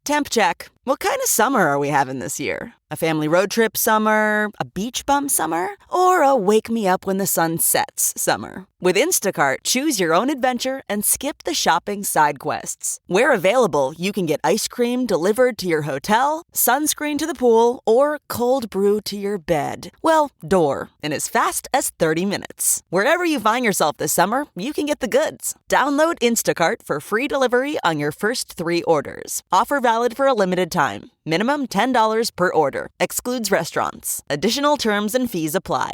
Temp check. What kind of summer are we having this year? A family road trip summer? A beach bum summer? Or a wake me up when the sun sets summer? With Instacart, choose your own adventure and skip the shopping side quests. Where available, you can get ice cream delivered to your hotel, sunscreen to the pool, or cold brew to your bed. Well, door, in as fast as 30 minutes. Wherever you find yourself this summer, you can get the goods. Download Instacart for free delivery on your first 3 orders. Offer valid for a limited time. Minimum $10 per order. Excludes restaurants. Additional terms and fees apply.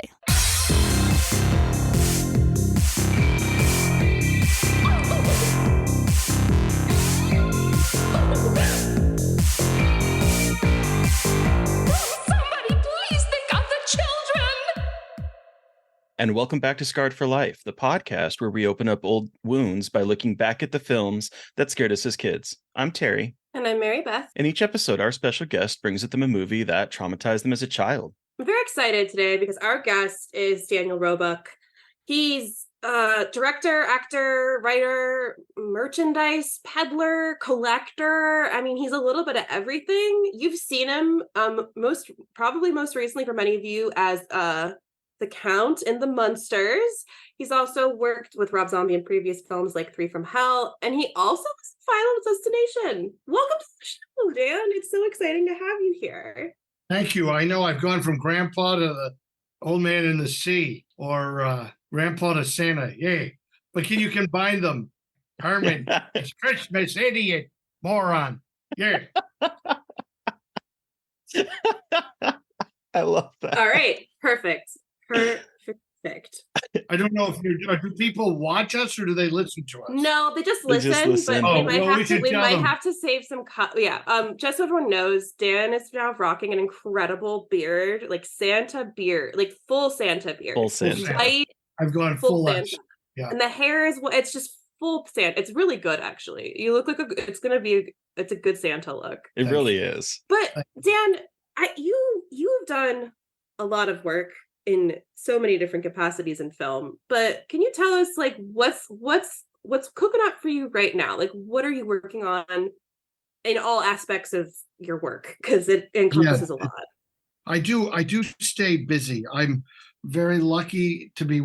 Somebody please think of the children! And welcome back to Scarred for Life, the podcast where we open up old wounds by looking back at the films that scared us as kids. I'm Terry. And I'm Mary Beth. In each episode, our special guest brings with them a movie that traumatized them as a child. I'm very excited today because our guest is Daniel Roebuck. He's a director, actor, writer, merchandise peddler, collector. I mean, he's a little bit of everything. You've seen him most recently for many of you as the Count in The Munsters. He's also worked with Rob Zombie in previous films like Three from Hell, and he also was Final Destination. Welcome to the show, Dan. It's so exciting to have you here. Thank you. I know I've gone from grandpa to the old man in the sea, or grandpa to Santa. Yay. But can you combine them? Herman, it's Christmas, idiot, moron. Yeah. I love that. All right. Perfect. I don't know if do people watch us or do they listen to us? No, they just They listen, just listen. but Oh, we well, we might have to save some just so everyone knows, Dan is now rocking an incredible beard, like Santa beard, like full Santa beard. Full Santa. White, I've gone full full Santa. S. Yeah. And the hair it's just full Santa. It's really good, actually. You look like it's a good Santa look. It really is. But Dan, you've done a lot of work in so many different capacities in film, but can you tell us, like, what's cooking up for you right now? Like, what are you working on in all aspects of your work? Because it encompasses a lot. I do stay busy. I'm very lucky to be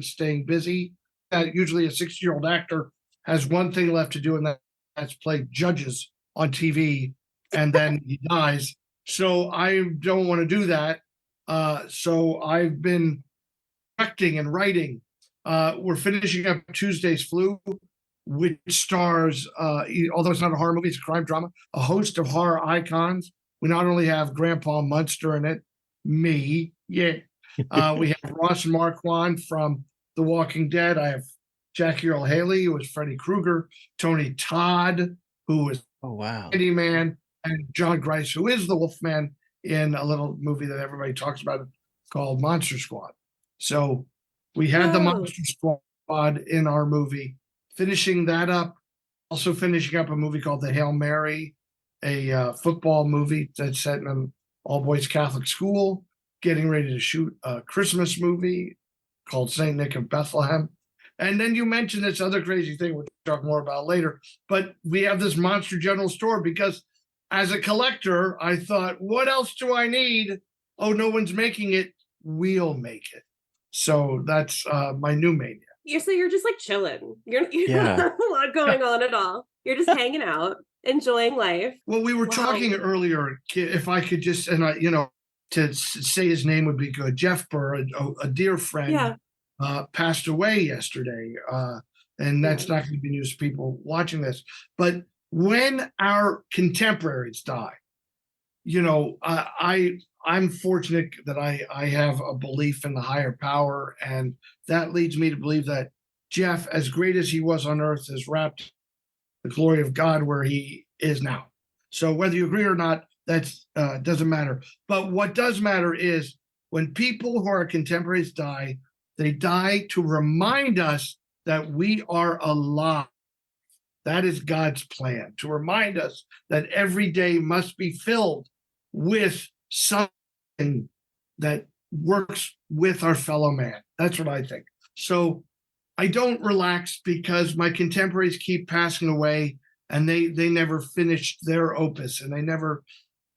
staying busy. Usually a 60-year-old actor has one thing left to do, and that's play judges on TV, and then he dies. So I don't want to do that. So I've been directing and writing. We're finishing up Tuesday's Flu, which stars, although it's not a horror movie, it's a crime drama, a host of horror icons. We not only have Grandpa Munster in it, me, yeah. We have Ross and Marquand from The Walking Dead. I have Jackie Earle Haley, who was Freddy Krueger, Tony Todd, who was Candyman, and John Grice, who is the Wolfman in a little movie that everybody talks about called Monster Squad. So we had the Monster Squad in our movie, finishing that up, also finishing up a movie called The Hail Mary, a football movie that's set in an all-boys Catholic school, getting ready to shoot a Christmas movie called St. Nick of Bethlehem. And then you mentioned this other crazy thing we'll talk more about later, but we have this Monster General Store because as a collector, I thought, what else do I need? Oh, no one's making it. We'll make it. So that's my new mania. You're just like chilling. You're not a lot going on at all. You're just hanging out, enjoying life. Well, we were talking earlier, if I could just, to say his name would be good. Jeff Burr, a dear friend, passed away yesterday. And that's not going to be news to people watching this. But when our contemporaries die, I'm fortunate that I have a belief in the higher power, and that leads me to believe that Jeff, as great as he was on earth, has wrapped the glory of God where he is now. So whether you agree or not, that doesn't matter. But what does matter is when people who are contemporaries die, they die to remind us that we are alive. That is God's plan, to remind us that every day must be filled with something that works with our fellow man. That's what I think. So I don't relax because my contemporaries keep passing away. and they never finished their opus, and they never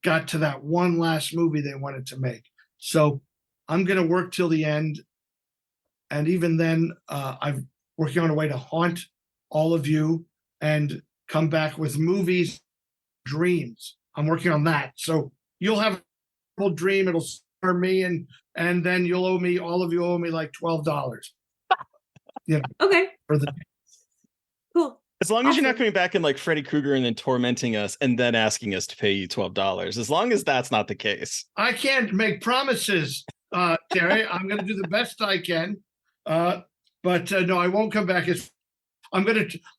got to that one last movie they wanted to make. So I'm going to work till the end. And even then, I'm working on a way to haunt all of you and come back with movies, dreams. I'm working on that. So you'll have a whole dream. It'll star me, and then you'll owe me, all of you owe me like $12. Okay, For the cool. As long as you're not coming back in like Freddy Krueger and then tormenting us and then asking us to pay you $12. As long as that's not the case. I can't make promises, Terry. I'm going to do the best I can. But no, I won't come back as I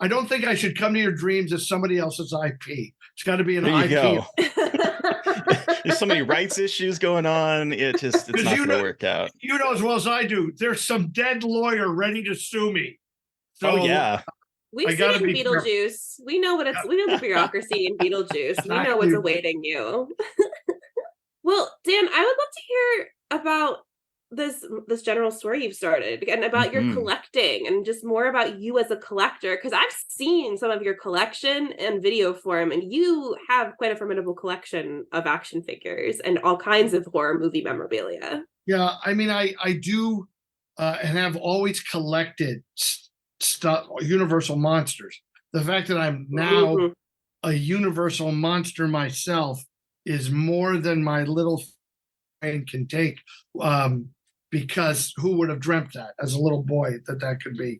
don't think I should come to your dreams as somebody else's IP. It's got to be an There you IP. go. There's so many rights issues going on. It's not going to work out. You know as well as I do, there's some dead lawyer ready to sue me. So, oh yeah. We've I seen gotta it in be Beetlejuice. We know what it's. We know the bureaucracy in Beetlejuice. We know what's Exactly. awaiting you. Well, Dan, I would love to hear about this general story you've started and about your collecting and just more about you as a collector, because I've seen some of your collection in video form, and you have quite a formidable collection of action figures and all kinds of horror movie memorabilia. Yeah, I mean, I do and have always collected stuff, Universal monsters. The fact that I'm now a Universal monster myself is more than my little brain can take. Because who would have dreamt that as a little boy that could be?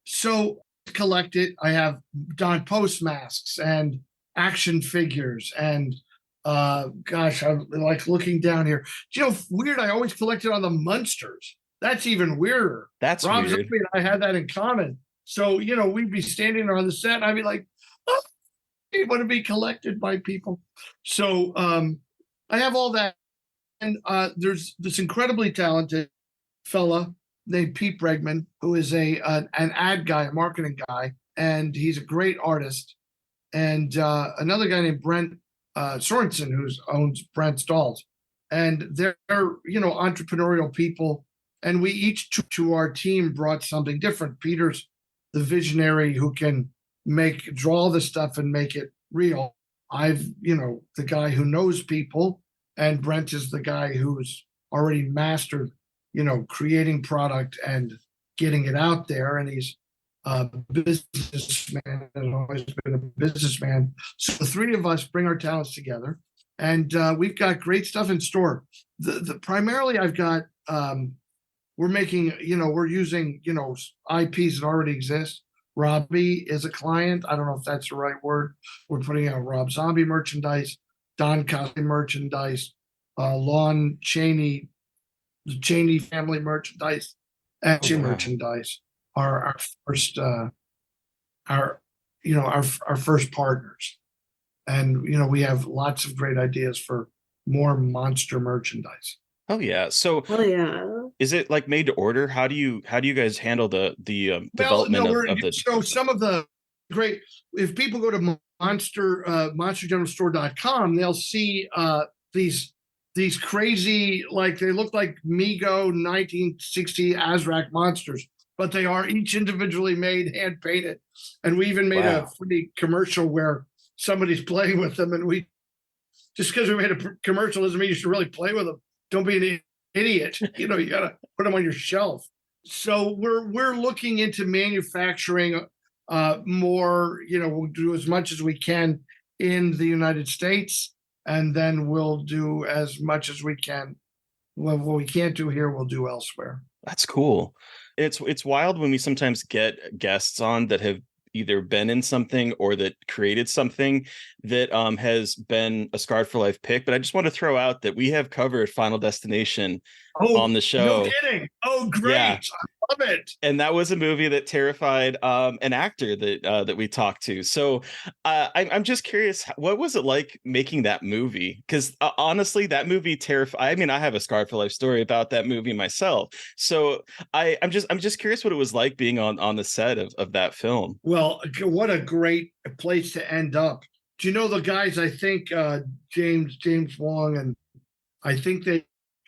So collect it. I have Don Post masks and action figures, and gosh, I like looking down here. Do you know, weird, I always collected on the Munsters. That's even weirder. That's Rob weird. Zombie and I had that in common. So, we'd be standing there on the set and I'd be like, oh, I want to be collected by people. So I have all that. And there's this incredibly talented fella named Pete Bregman, who is an ad guy, a marketing guy, and he's a great artist. And another guy named Brent Sorensen, who owns Brent's Dolls. And they're, entrepreneurial people. And we each to our team brought something different. Peter's the visionary who can draw the stuff and make it real. I've, the guy who knows people. And Brent is the guy who's already mastered, creating product and getting it out there. And he's a businessman, and always been a businessman. So the three of us bring our talents together, and we've got great stuff in store. The primarily, I've got we're making, we're using, IPs that already exist. Robbie is a client. I don't know if that's the right word. We're putting out Rob Zombie merchandise, Don Cosby merchandise, Lon Chaney, the Chaney family merchandise, action merchandise are our first, our first partners. And, we have lots of great ideas for more monster merchandise. Oh yeah. So is it like made to order? How do you guys handle the development of the? So some of the great, if people go to monstergeneralstore.com, they'll see these crazy, like they look like Mego 1960 Azrak monsters, but they are each individually made, hand painted. And we even made a funny commercial where somebody's playing with them, and we just because we made a commercial doesn't mean you should really play with them. Don't be an idiot. You gotta put them on your shelf. So we're looking into manufacturing more, we'll do as much as we can in the United States, and then we'll do as much as we can. What we can't do here, we'll do elsewhere. That's cool. It's wild when we sometimes get guests on that have either been in something or that created something that has been a Scarred for Life pick. But I just want to throw out that we have covered Final Destination on the show. No kidding. Oh, great. Yeah. I love it. And that was a movie that terrified an actor that we talked to. So I'm just curious, what was it like making that movie? Because honestly, that movie terrified. I mean, I have a Scarred for Life story about that movie myself. So I'm just curious what it was like being on the set of that film. Well, what a great place to end up. Do you know the guys? I think James Wong and I think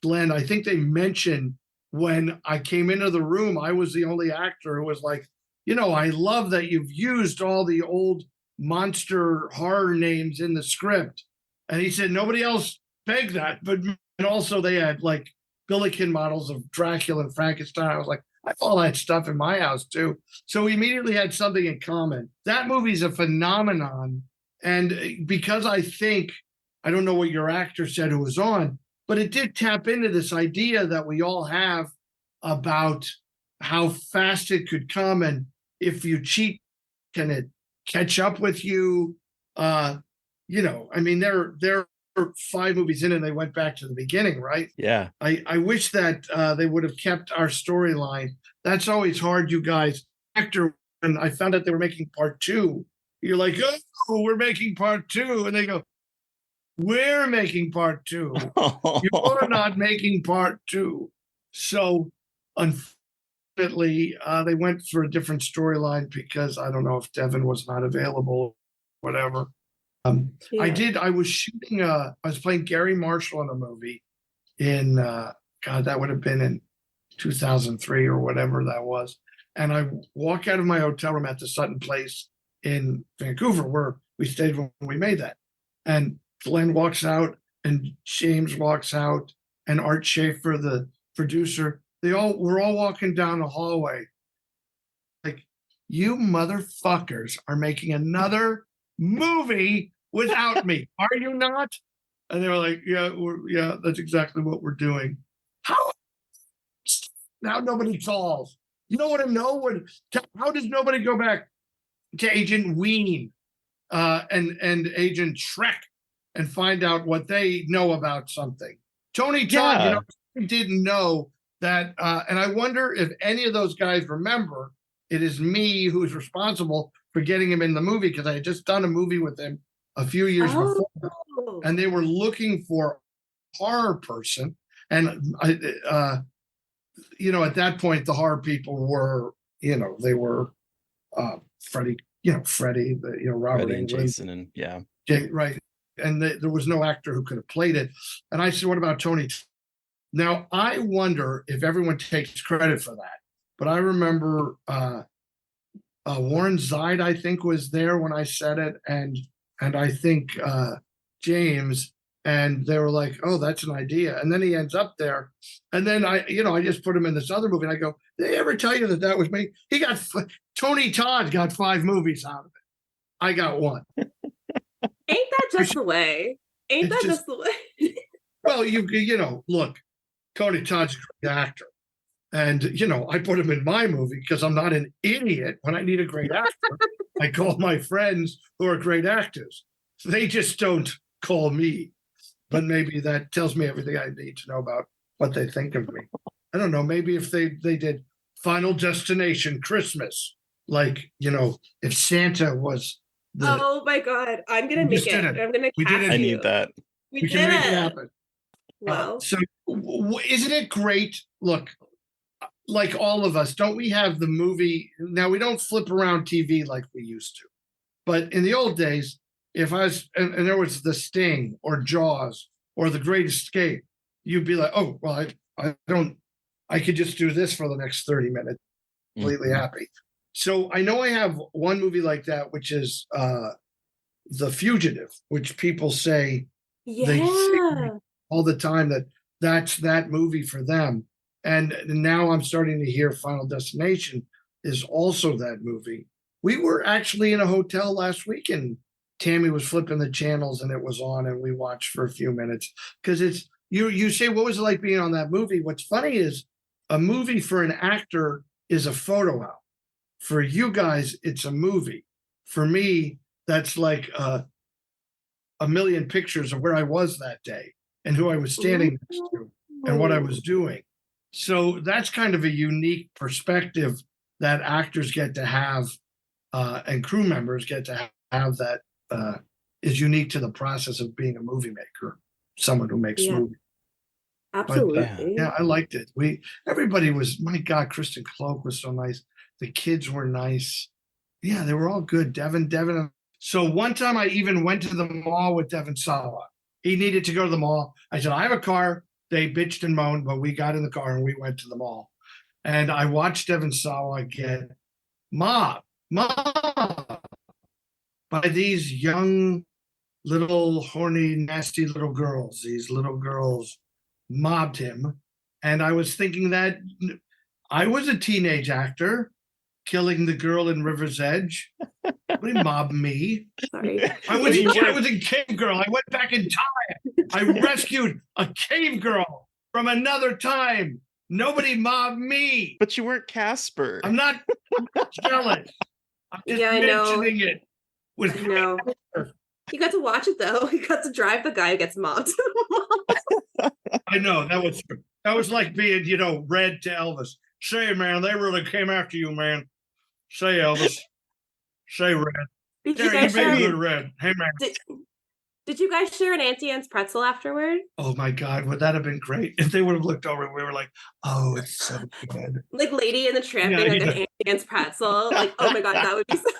Glenn, I think they mentioned when I came into the room, I was the only actor who was like, I love that you've used all the old monster horror names in the script. And he said nobody else begged that, but and also they had like Billiken models of Dracula and Frankenstein. I was like, I have all that stuff in my house too. So we immediately had something in common. That movie's a phenomenon. And because I don't know what your actor said who was on, but it did tap into this idea that we all have about how fast it could come. And if you cheat, can it catch up with you? I mean, they're 5 movies in and they went back to the beginning, right? Yeah. I wish that they would have kept our storyline. That's always hard, you guys. Actor, and I found out they were making part 2. You're like, oh, we're making part 2. And they go, we're making part 2. You're not making part 2. So unfortunately, they went for a different storyline because I don't know if Devin was not available, whatever. I was shooting I was playing Gary Marshall in a movie in that would have been in 2003 or whatever that was. And I walk out of my hotel room at the Sutton Place in Vancouver where we stayed when we made that. And Glenn walks out and James walks out and Art Schaefer, the producer, we're all walking down the hallway. Like, you motherfuckers are making another movie without me. Are you not? And they were like, yeah, that's exactly what we're doing. How now nobody calls. You know what I know? How does nobody go back to Agent Ween and Agent Shrek and find out what they know about something? Tony Todd, didn't know that. And I wonder if any of those guys remember it is me who's responsible for getting him in the movie, because I had just done a movie with him a few years before, and they were looking for a horror person. And at that point, the horror people were, they were Freddie, Robert Freddie and Englund, Jason, and right. And there was no actor who could have played it. And I said, what about Tony? Now, I wonder if everyone takes credit for that. But I remember Warren Zide, I think, was there when I said it. And I think James, and they were like, oh, that's an idea. And then he ends up there. And then I just put him in this other movie. And I go, did they ever tell you that was me? Tony Todd got 5 movies out of it. I got 1. Ain't that just the way? Ain't that just the way? Well, look, Tony Todd's a great actor. And, I put him in my movie because I'm not an idiot. When I need a great actor, I call my friends who are great actors. They just don't call me. But maybe that tells me everything I need to know about what they think of me. I don't know. Maybe if they did Final Destination Christmas, like, if Santa was oh my God. I'm going to make it. I'm going to cast you. I need that. We can make it happen. Wow. So isn't it great? Look, like all of us, don't we have the movie? Now, we don't flip around TV like we used to. But in the old days, if I was, and there was The Sting or Jaws or The Great Escape, you'd be like, oh, well, I could just do this for the next 30 minutes, completely happy. So I know I have one movie like that, which is The Fugitive, which people say they say all the time that's that movie for them. And now I'm starting to hear Final Destination is also that movie. We were actually in a hotel last week and Tammy was flipping the channels and it was on and we watched for a few minutes because it's you say, what was it like being on that movie? What's funny is a movie for an actor is a photo album. For you guys, it's a movie. For me, that's like a million pictures of where I was that day and who I was standing next to and what I was doing. So that's kind of a unique perspective that actors get to have and crew members get to have that is unique to the process of being a movie maker, someone who makes movies. Absolutely. But, yeah, I liked it. Everybody was, my God, Kristen Cloak was so nice. The kids were nice. Yeah, they were all good. Devin. So one time I even went to the mall with Devin Sawa. He needed to go to the mall. I said, I have a car. They bitched and moaned, but we got in the car and we went to the mall. And I watched Devin Sawa get, Mom, by these young, little, horny, nasty little girls. These little girls mobbed him. And I was thinking that I was a teenage actor killing the girl in River's Edge. They mobbed me. Sorry. I was a cave girl. I went back in time. I rescued a cave girl from another time. Nobody mobbed me. But you weren't Casper. I'm not jealous. I'm just Yeah, I know. mentioning it. With I know. You got to watch it though. You got to drive the guy who gets mobbed. I know that was like being, Red to Elvis. Say, man, they really came after you, man. Say, Elvis. Say, Red. Did Yeah, you guys made share? good, Red. Hey, man. Did you guys share an Auntie Anne's pretzel afterward? Oh my God, would that have been great if they would have looked over and we were like, oh, it's so good. Like Lady and the Tramp Yeah, and like yeah. an Auntie Anne's pretzel. Like, oh my God, that would be so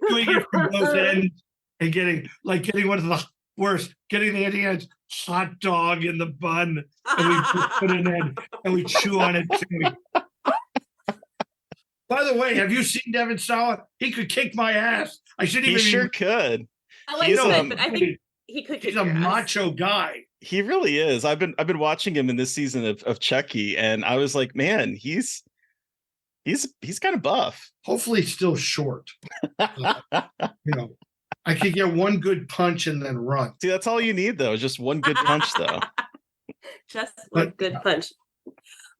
Doing it from both ends and getting one of the worst, getting the Auntie Anne's hot dog in the bun and we just put it in and we chew on it too. By the way, have you seen Devin Sawa? He could kick my ass. I shouldn't He even. sure could. I like He's, him, but I think he could kick He's a your ass. macho guy. He really is. I've been watching him in this season of Chucky, and I was like, man, he's kind of buff. Hopefully, still short. I could get one good punch and then run. See, that's all you need, though. Just one good punch, though. Just one good punch.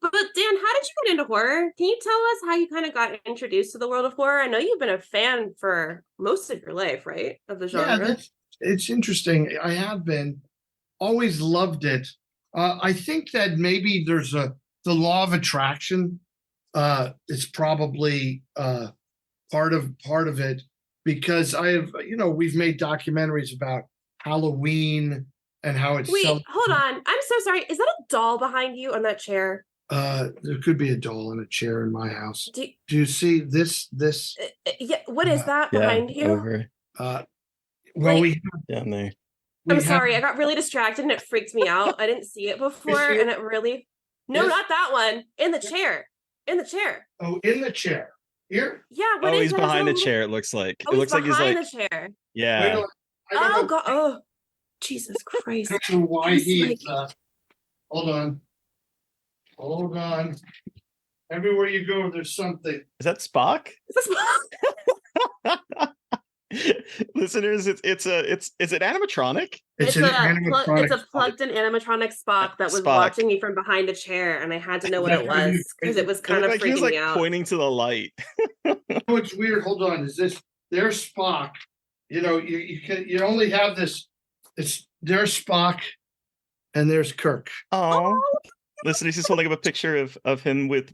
But Dan, how did you get into horror? Can you tell us how you kind of got introduced to the world of horror? I know you've been a fan for most of your life, right? Of the genre. Yeah, it's interesting. I have been. Always loved it. I think that maybe there's the law of attraction. It's probably part of it because we've made documentaries about Halloween and how it's. Wait, hold on. I'm so sorry. Is that a doll behind you on that chair? There could be a doll in a chair in my house. Do you see this? yeah. What is that behind you? Over We down there. I'm sorry. I got really distracted and it freaked me out. I didn't see it before, and it really. No, not that one. In the chair. In the chair. Oh, in the chair. Here? Yeah. What is He's that? behind a chair. It looks like. Oh, It looks like he's like. behind the chair. Yeah. Oh God! Oh, Jesus Christ! I don't know why He's he's. Hold on. Everywhere you go, there's something. Is that Spock? Is this Listeners, it's an animatronic. It's an animatronic. It's a plugged-in animatronic Spock that was Spock. watching me from behind a chair, and I had to know what it was because it was kind of He was freaking like me out. pointing to the light. What's weird? Hold on. Is this there's Spock? You only have this. It's there's Spock, and there's Kirk. Oh, listen, he's just holding up a picture of him with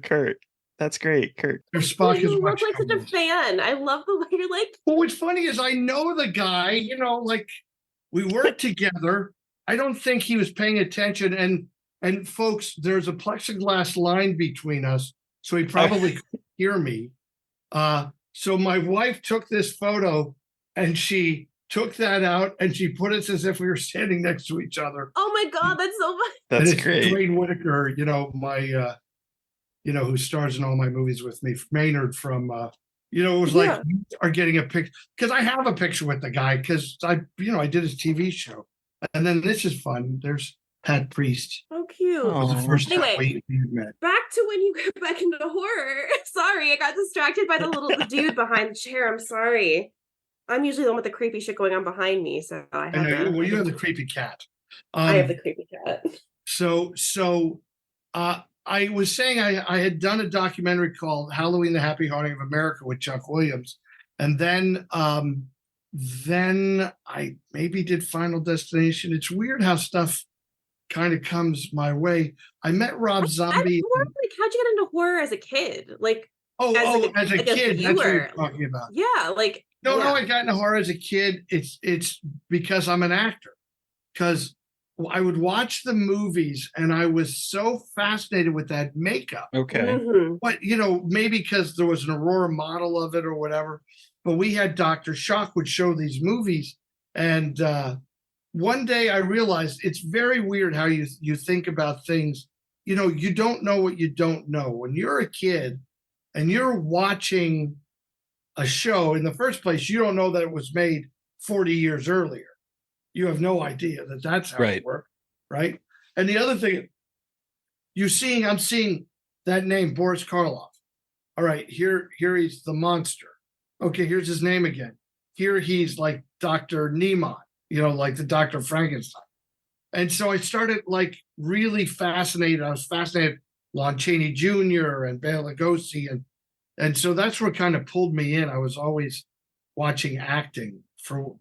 Kurt. That's great, Kurt. There's Spock is You look watching. like such a fan. I love the way you're like. Well, what's funny is I know the guy. Like we worked together. I don't think he was paying attention. And folks, there's a plexiglass line between us, so he probably couldn't hear me. So my wife took this photo, and she took that out, and she put it as if we were standing next to each other. Oh my God, that's so funny. And That's it's great. Dwayne Whitaker, my, who stars in all my movies with me, Maynard from, it was like, Yeah. you are getting a picture, because I have a picture with the guy, because I did his TV show. And then this is fun. There's Pat Priest. So cute. Oh. It was the first time Anyway. we met. Back to when you got back into horror. Sorry, I got distracted by the little dude behind the chair. I'm sorry. I'm usually the one with the creepy shit going on behind me, so I have. I know, that. well, you have the creepy cat. I have the creepy cat. So I was saying I had done a documentary called Halloween, the Happy Haunting of America with Chuck Williams. And then I maybe did Final Destination. It's weird how stuff kind of comes my way. I met Rob Zombie. How'd you get into horror as a kid? Like, as a like a kid, that's what viewer. you're talking about. yeah, like. No, yeah. I got into horror as a kid. It's because I'm an actor. Because I would watch the movies and I was so fascinated with that makeup. Okay. Mhm. But maybe because there was an Aurora model of it or whatever. But we had Dr. Shock would show these movies, and one day I realized it's very weird how you think about things. You don't know what you don't know. When you're a kid and you're watching a show in the first place, you don't know that it was made 40 years earlier. You have no idea that that's how Right. it worked, right? And the other thing, I'm seeing that name, Boris Karloff. All right, here he's the monster. Okay, here's his name again. Here he's like Dr. Niemann, like the Dr. Frankenstein. And so I started like really fascinated. I was fascinated Lon Chaney Jr. and Bela Lugosi, and so that's what kind of pulled me in. I was always watching acting for,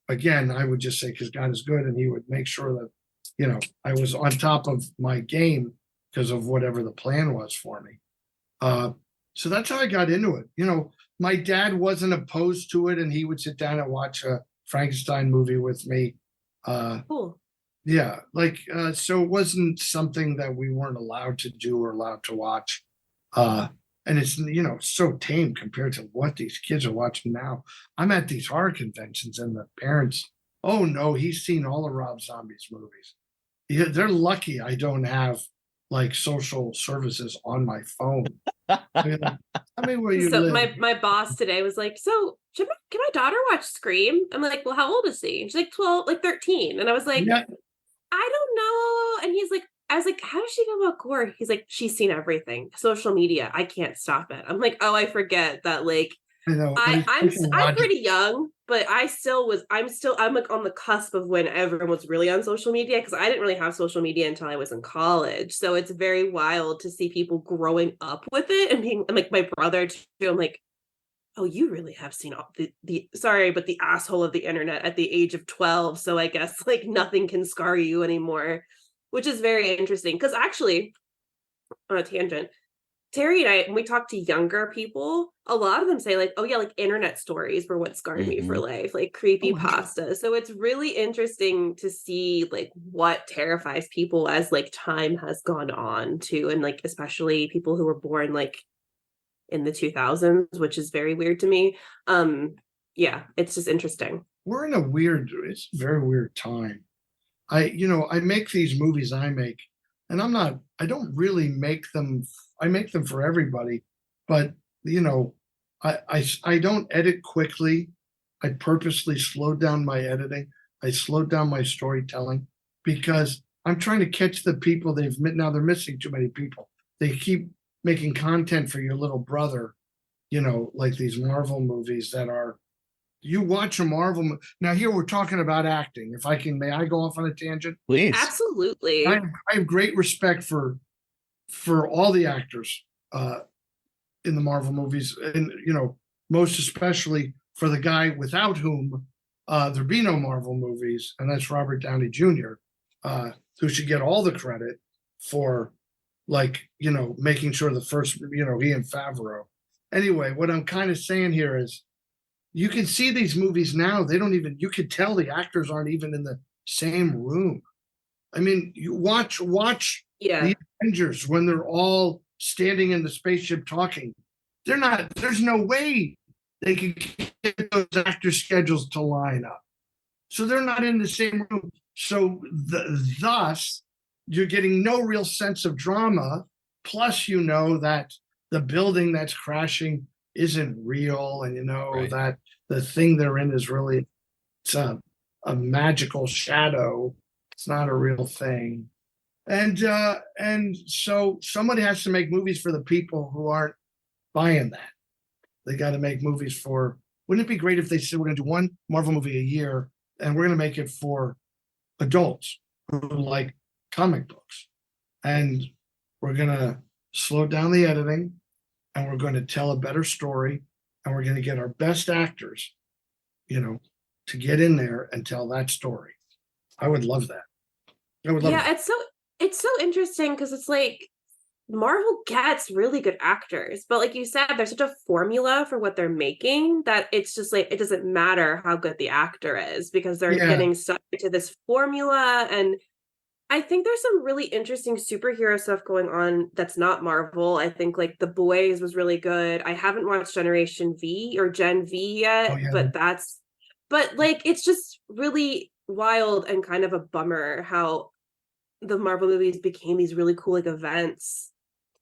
again, I would just say because God is good, and He would make sure that, I was on top of my game because of whatever the plan was for me. So that's how I got into it. My dad wasn't opposed to it, and he would sit down and watch a Frankenstein movie with me. Cool. Yeah, so it wasn't something that we weren't allowed to do or allowed to watch. And it's, so tame compared to what these kids are watching now. I'm at these horror conventions and the parents, oh no, he's seen all of Rob Zombie's movies. Yeah, they're lucky I don't have like social services on my phone. Tell me where you So live. my boss today was like, so can my daughter watch Scream? I'm like, well, how old is she? And she's like 12, like 13. And I was like, Yeah, I don't know. And he's like, I was like, how does she know about gore? He's like, she's seen everything. Social media. I can't stop it. I'm like, oh, I forget that. Like, I know. I'm pretty young, but I'm like on the cusp of when everyone was really on social media, because I didn't really have social media until I was in college. So it's very wild to see people growing up with it and being like my brother too. I'm like, oh, you really have seen all the sorry, but the asshole of the internet at the age of 12. So I guess like nothing can scar you anymore, which is very interesting. Because actually, on a tangent, Terry and I, when we talk to younger people, a lot of them say like, oh yeah, like internet stories were what scarred me for life, like creepy pasta. So it's really interesting to see like what terrifies people as like time has gone on too. And like, especially people who were born like in the 2000s, which is very weird to me. Yeah, it's just interesting. We're in it's a very weird time. I make these movies I make, and I don't really make them. I make them for everybody, but I don't edit quickly. I purposely slowed down my editing. I slowed down my storytelling because I'm trying to catch the people now they're missing too many people. They keep making content for your little brother, like these Marvel movies that are, you watch a Marvel. Now here we're talking about acting. May I go off on a tangent? Please. Absolutely. I have great respect for all the actors in the Marvel movies, and most especially for the guy without whom there'd be no Marvel movies, and that's Robert Downey Jr., who should get all the credit for making sure the first, he and Favreau. Anyway, what I'm kind of saying here is you can see these movies now, you could tell the actors aren't even in the same room. I mean, you watch the Avengers when they're all standing in the spaceship talking. There's no way they can get those actor schedules to line up. So they're not in the same room. So thus, you're getting no real sense of drama. Plus, that the building that's crashing isn't real, and Right. that the thing they're in is really, it's a magical shadow. It's not a real thing. And so somebody has to make movies for the people who aren't buying that. They got to make movies for, wouldn't it be great if they said we're going to do one Marvel movie a year and we're going to make it for adults who like comic books, and we're going to slow down the editing, and we're going to tell a better story, and we're going to get our best actors, to get in there and tell that story. I would love that. I would love Yeah, that. it's so interesting because it's like Marvel gets really good actors, but like you said, there's such a formula for what they're making that it's just like it doesn't matter how good the actor is because they're getting stuck into this formula. And I think there's some really interesting superhero stuff going on that's not Marvel. I think like The Boys was really good. I haven't watched Generation V or Gen V yet, Oh, yeah. but like it's just really wild and kind of a bummer how the Marvel movies became these really cool like events.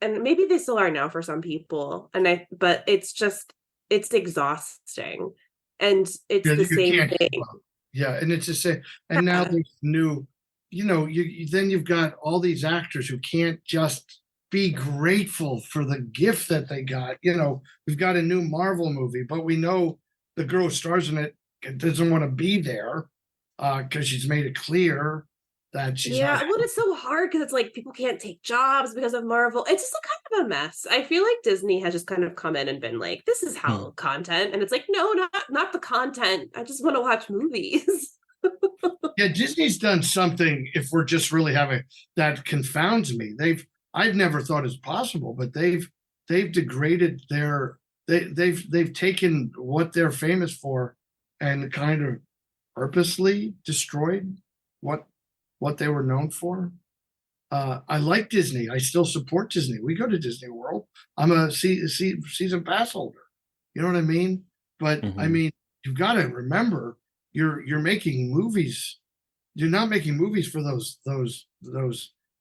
And maybe they still are now for some people. But it's just it's exhausting, and it's Yeah, the you same can't keep thing. up. Yeah, and it's the same. And now there's new, then you've got all these actors who can't just be grateful for the gift that they got. We've got a new Marvel movie, but we know the girl who stars in it doesn't want to be there because she's made it clear that she's Yeah, not. well, it's so hard because it's like people can't take jobs because of Marvel. It's just a kind of a mess. I feel like Disney has just kind of come in and been like, "This is how content," and it's like, no, not the content. I just want to watch movies. Yeah, Disney's done something, if we're just really having, that confounds me. I've never thought it's possible, but they've degraded they've taken what they're famous for and kind of purposely destroyed what they were known for. I like Disney. I still support Disney. We go to Disney World. I'm a season pass holder. You know what I mean? But I mean, you've got to remember, you're making movies. You're not making movies for those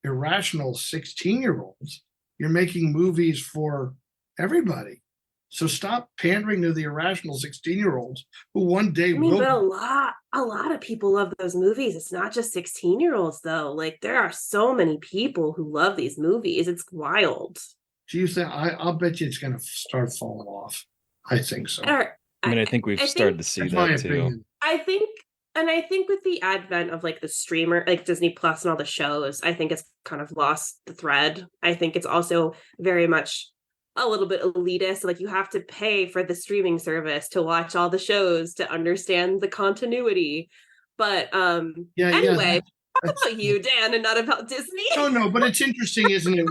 irrational 16-year-olds. You're making movies for everybody. So stop pandering to the irrational 16-year-olds who one day I mean, will. but a lot of people love those movies. It's not just 16-year-olds though. Like there are so many people who love these movies. It's wild. Do you think? I'll bet you it's going to start falling off. I think so. I think we've started to see That's my that too. opinion. I think with the advent of like the streamer, like Disney Plus and all the shows, I think it's kind of lost the thread. I think it's also very much a little bit elitist. Like you have to pay for the streaming service to watch all the shows to understand the continuity. But anyway, talk about you, Dan, and not about Disney. No, but it's interesting, isn't it?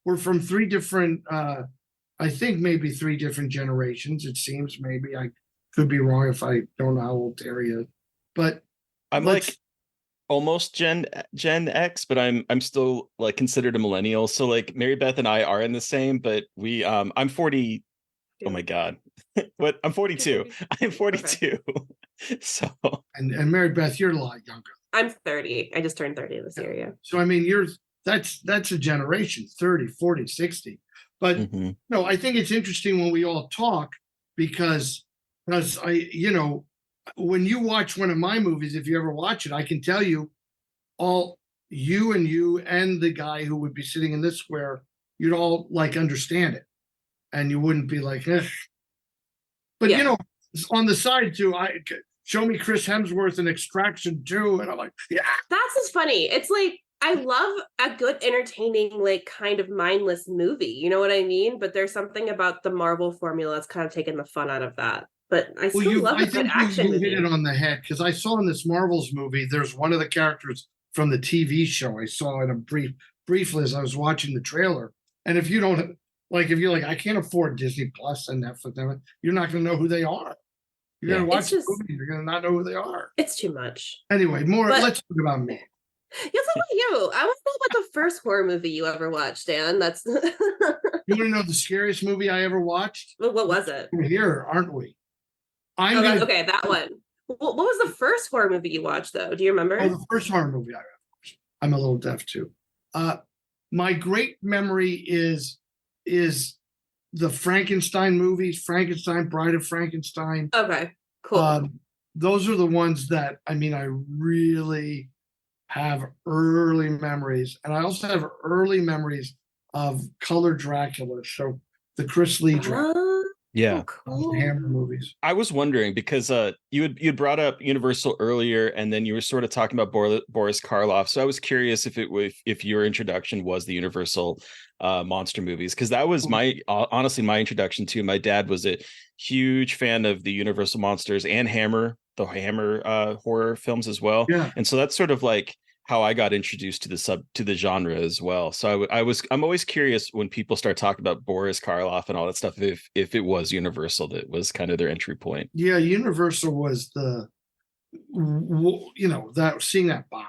We're from three different I think maybe three different generations, it seems. Maybe I could be wrong if I don't know how old Terry is. But I'm like almost Gen X, but I'm still like considered a millennial. So like Mary Beth and I are in the same, but I'm 40. Oh my God. What? I'm 42. I'm 42. Okay. So and Mary Beth, you're a lot younger. I'm 30. I just turned 30 this year, yeah. So I mean that's a generation, 30, 40, 60. But no, I think it's interesting when we all talk because when you watch one of my movies, if you ever watch it, I can tell you you and the guy who would be sitting in this square, you'd all like understand it. And you wouldn't be like, eh. But on the side too, show me Chris Hemsworth in Extraction 2. And I'm like, yeah. That's just funny. It's like, I love a good, entertaining, like kind of mindless movie. You know what I mean? But there's something about the Marvel formula that's kind of taken the fun out of that. But I still love a good action movie. You hit it on the head because I saw in this Marvel's movie, there's one of the characters from the TV show. I saw in a briefly as I was watching the trailer. And if you don't like, if you're like, I can't afford Disney Plus and Netflix, you're not going to know who they are. You're going to watch the movie, you're going to not know who they are. It's too much. Anyway, let's talk about me. Yes, about you. I want to know about the first horror movie you ever watched, Dan. That's You want to know the scariest movie I ever watched? Well, what was it? We're here, aren't we? Okay, that one. What was the first horror movie you watched, though? Do you remember? Oh, the first horror movie I ever watched. I'm a little deaf too. My great memory is the Frankenstein movies, Frankenstein, Bride of Frankenstein. Okay, cool. Those are the ones that I really have early memories, and I also have early memories of Color Dracula. So the Chris Lee Dracula. Yeah, cool. The Hammer movies. I was wondering because you'd brought up Universal earlier, and then you were sort of talking about Boris Karloff. So I was curious if your introduction was the Universal monster movies, because that was honestly my introduction to. My dad was a huge fan of the Universal monsters and the Hammer horror films as well. Yeah, and so that's sort of like how I got introduced to the genre as well. So I'm always curious when people start talking about Boris Karloff and all that stuff, if it was Universal that was kind of their entry point. Yeah, Universal was the, that seeing that bomb,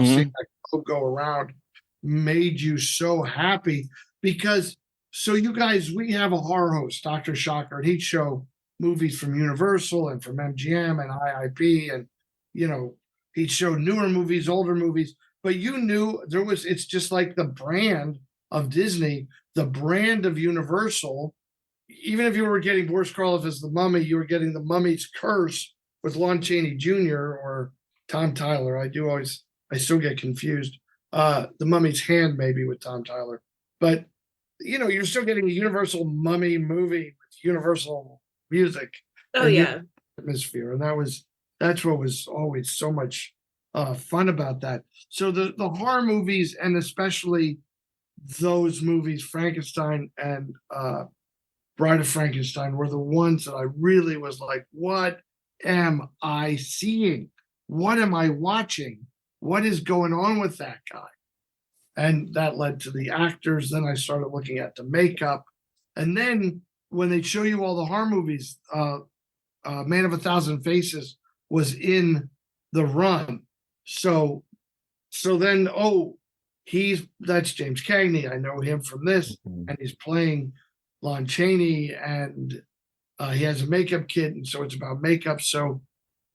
seeing that go around made you so happy because you guys, we have a horror host, Dr. Shocker, and he'd show movies from Universal and from MGM and IIP, and he'd show newer movies, older movies, but you knew it's just like the brand of Disney, the brand of Universal. Even if you were getting Boris Karloff as the Mummy, you were getting the Mummy's Curse with Lon Chaney Jr. or Tom Tyler. I still get confused. The Mummy's Hand maybe with Tom Tyler, but you're still getting a Universal Mummy movie with Universal music. Oh and yeah. atmosphere, and that's what was always so much fun about that. So the horror movies, and especially those movies, Frankenstein and Bride of Frankenstein, were the ones that I really was like, what am I seeing? What am I watching? What is going on with that guy? And that led to the actors. Then I started looking at the makeup. And then when they show you all the horror movies, Man of a Thousand Faces was in the run. So then, that's James Cagney. I know him from this, and he's playing Lon Chaney, and he has a makeup kit, and so it's about makeup. So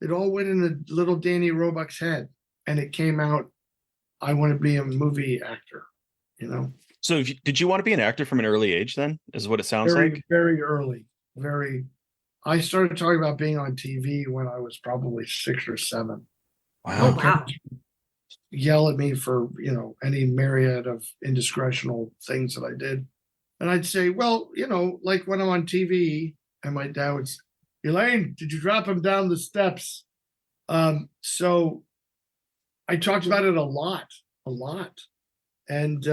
it all went in the little Danny Roebuck's head, and it came out, I want to be a movie actor, So did you want to be an actor from an early age then, is what it sounds very, like? very early. I started talking about being on TV when I was probably 6 or 7. Wow. Oh, wow. Yell at me for, any myriad of indiscretional things that I did. And I'd say, well, like when I'm on TV, and my dad would say, Elaine, did you drop him down the steps? So I talked about it a lot, and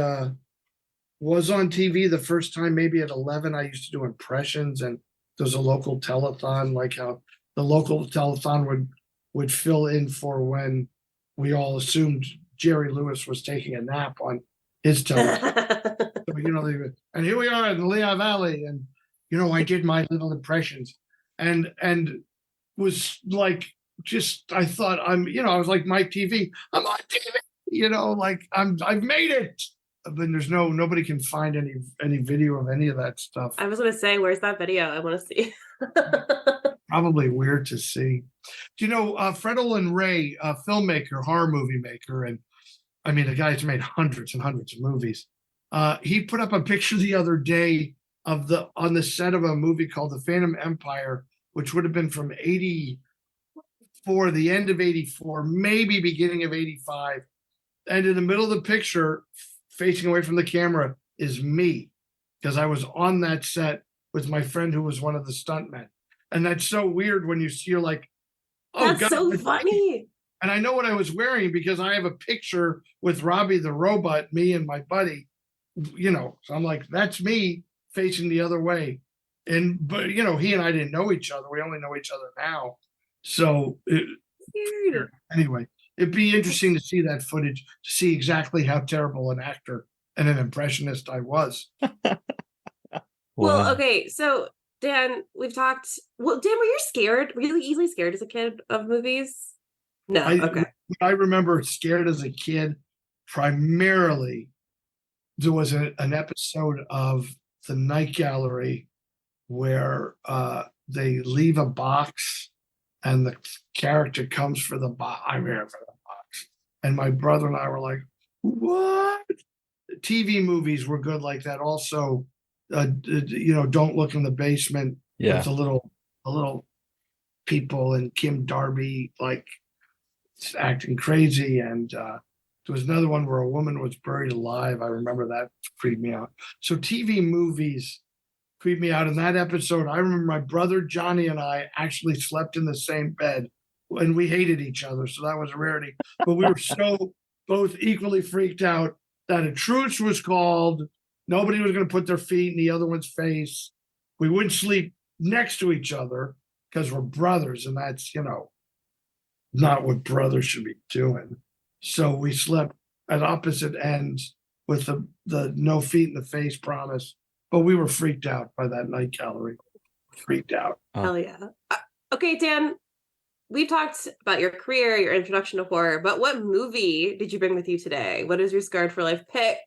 was on TV the first time, maybe at 11. I used to do impressions, and there's a local telethon, like how the local telethon would fill in for when we all assumed Jerry Lewis was taking a nap on his television. So, and here we are in the Lehigh Valley, and I did my little impressions, and was like, I thought I was like Mike TV. I'm on TV, like I've made it. But there's nobody can find any video of any of that stuff. I was gonna say, where's that video? I want to see. Probably weird to see. Do you know Fred Olin Ray, a filmmaker, horror movie maker, and I mean, the guy's made hundreds and hundreds of movies. He put up a picture the other day on the set of a movie called The Phantom Empire, which would have been from 84, the end of 84, maybe beginning of 85. And in the middle of the picture, facing away from the camera, is me, because I was on that set with my friend who was one of the stuntmen. And that's so weird when you're like, oh, that's God, so funny. And I know what I was wearing because I have a picture with Robbie the robot, me and my buddy, so I'm like, that's me facing the other way. But he and I didn't know each other. We only know each other now. So anyway, it'd be interesting to see that footage, to see exactly how terrible an actor and an impressionist I was. Well, okay. So Dan, we've talked. Well, Dan, were you scared? Really easily scared as a kid of movies? No. Okay. I remember scared as a kid. Primarily, there was an episode of The Night Gallery where they leave a box, and the character comes for the box. I ran for the box, and my brother and I were like, "What?" TV movies were good like that. Also, Don't Look in the Basement. Yeah. With the little people and Kim Darby like acting crazy, and there was another one where a woman was buried alive. I remember that creeped me out. So TV movies creeped me out. In that episode, I remember my brother Johnny and I actually slept in the same bed, and we hated each other, so that was a rarity. But we were so both equally freaked out that a truce was called. Nobody was going to put their feet in the other one's face. We wouldn't sleep next to each other because we're brothers, and that's, not what brothers should be doing. So we slept at opposite ends with the no feet in the face promise. But we were freaked out by that Night Gallery. Freaked out. Hell yeah. Okay, Dan, we've talked about your career, your introduction to horror, but what movie did you bring with you today? What is your Scarred for Life pick?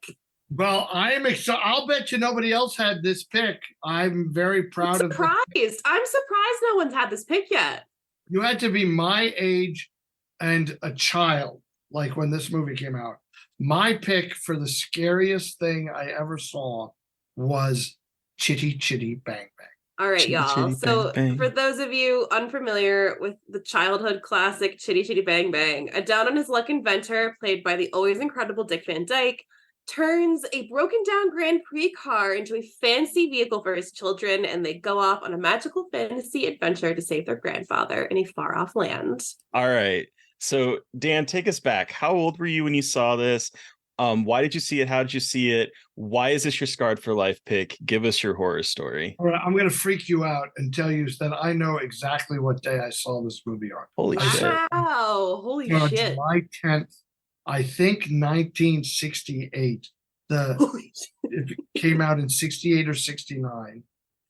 Well, I am excited. I'll bet you nobody else had this pick. I'm very proud of it. I'm surprised no one's had this pick yet. You had to be my age and a child. like when this movie came out. My pick for the scariest thing I ever saw was Chitty Chitty Bang Bang. All right, Chitty, y'all. chitty, So, bang, bang. for those of you unfamiliar with the childhood classic Chitty Chitty Bang Bang, a down on his luck inventor, played by the always incredible Dick Van Dyke, turns a broken down Grand Prix car into a fancy vehicle for his children, and they go off on a magical fantasy adventure to save their grandfather in a far off land. All right. So Dan, take us back. How old were you when you saw this? Why did you see it? How did you see it? Why is this your Scarred for Life pick? Give us your horror story. All right, I'm going to freak you out and tell you that I know exactly what day I saw this movie on. Holy shit. Wow. Holy On shit. July 10th, I think 1968. Holy shit. It came out in 68 or 69.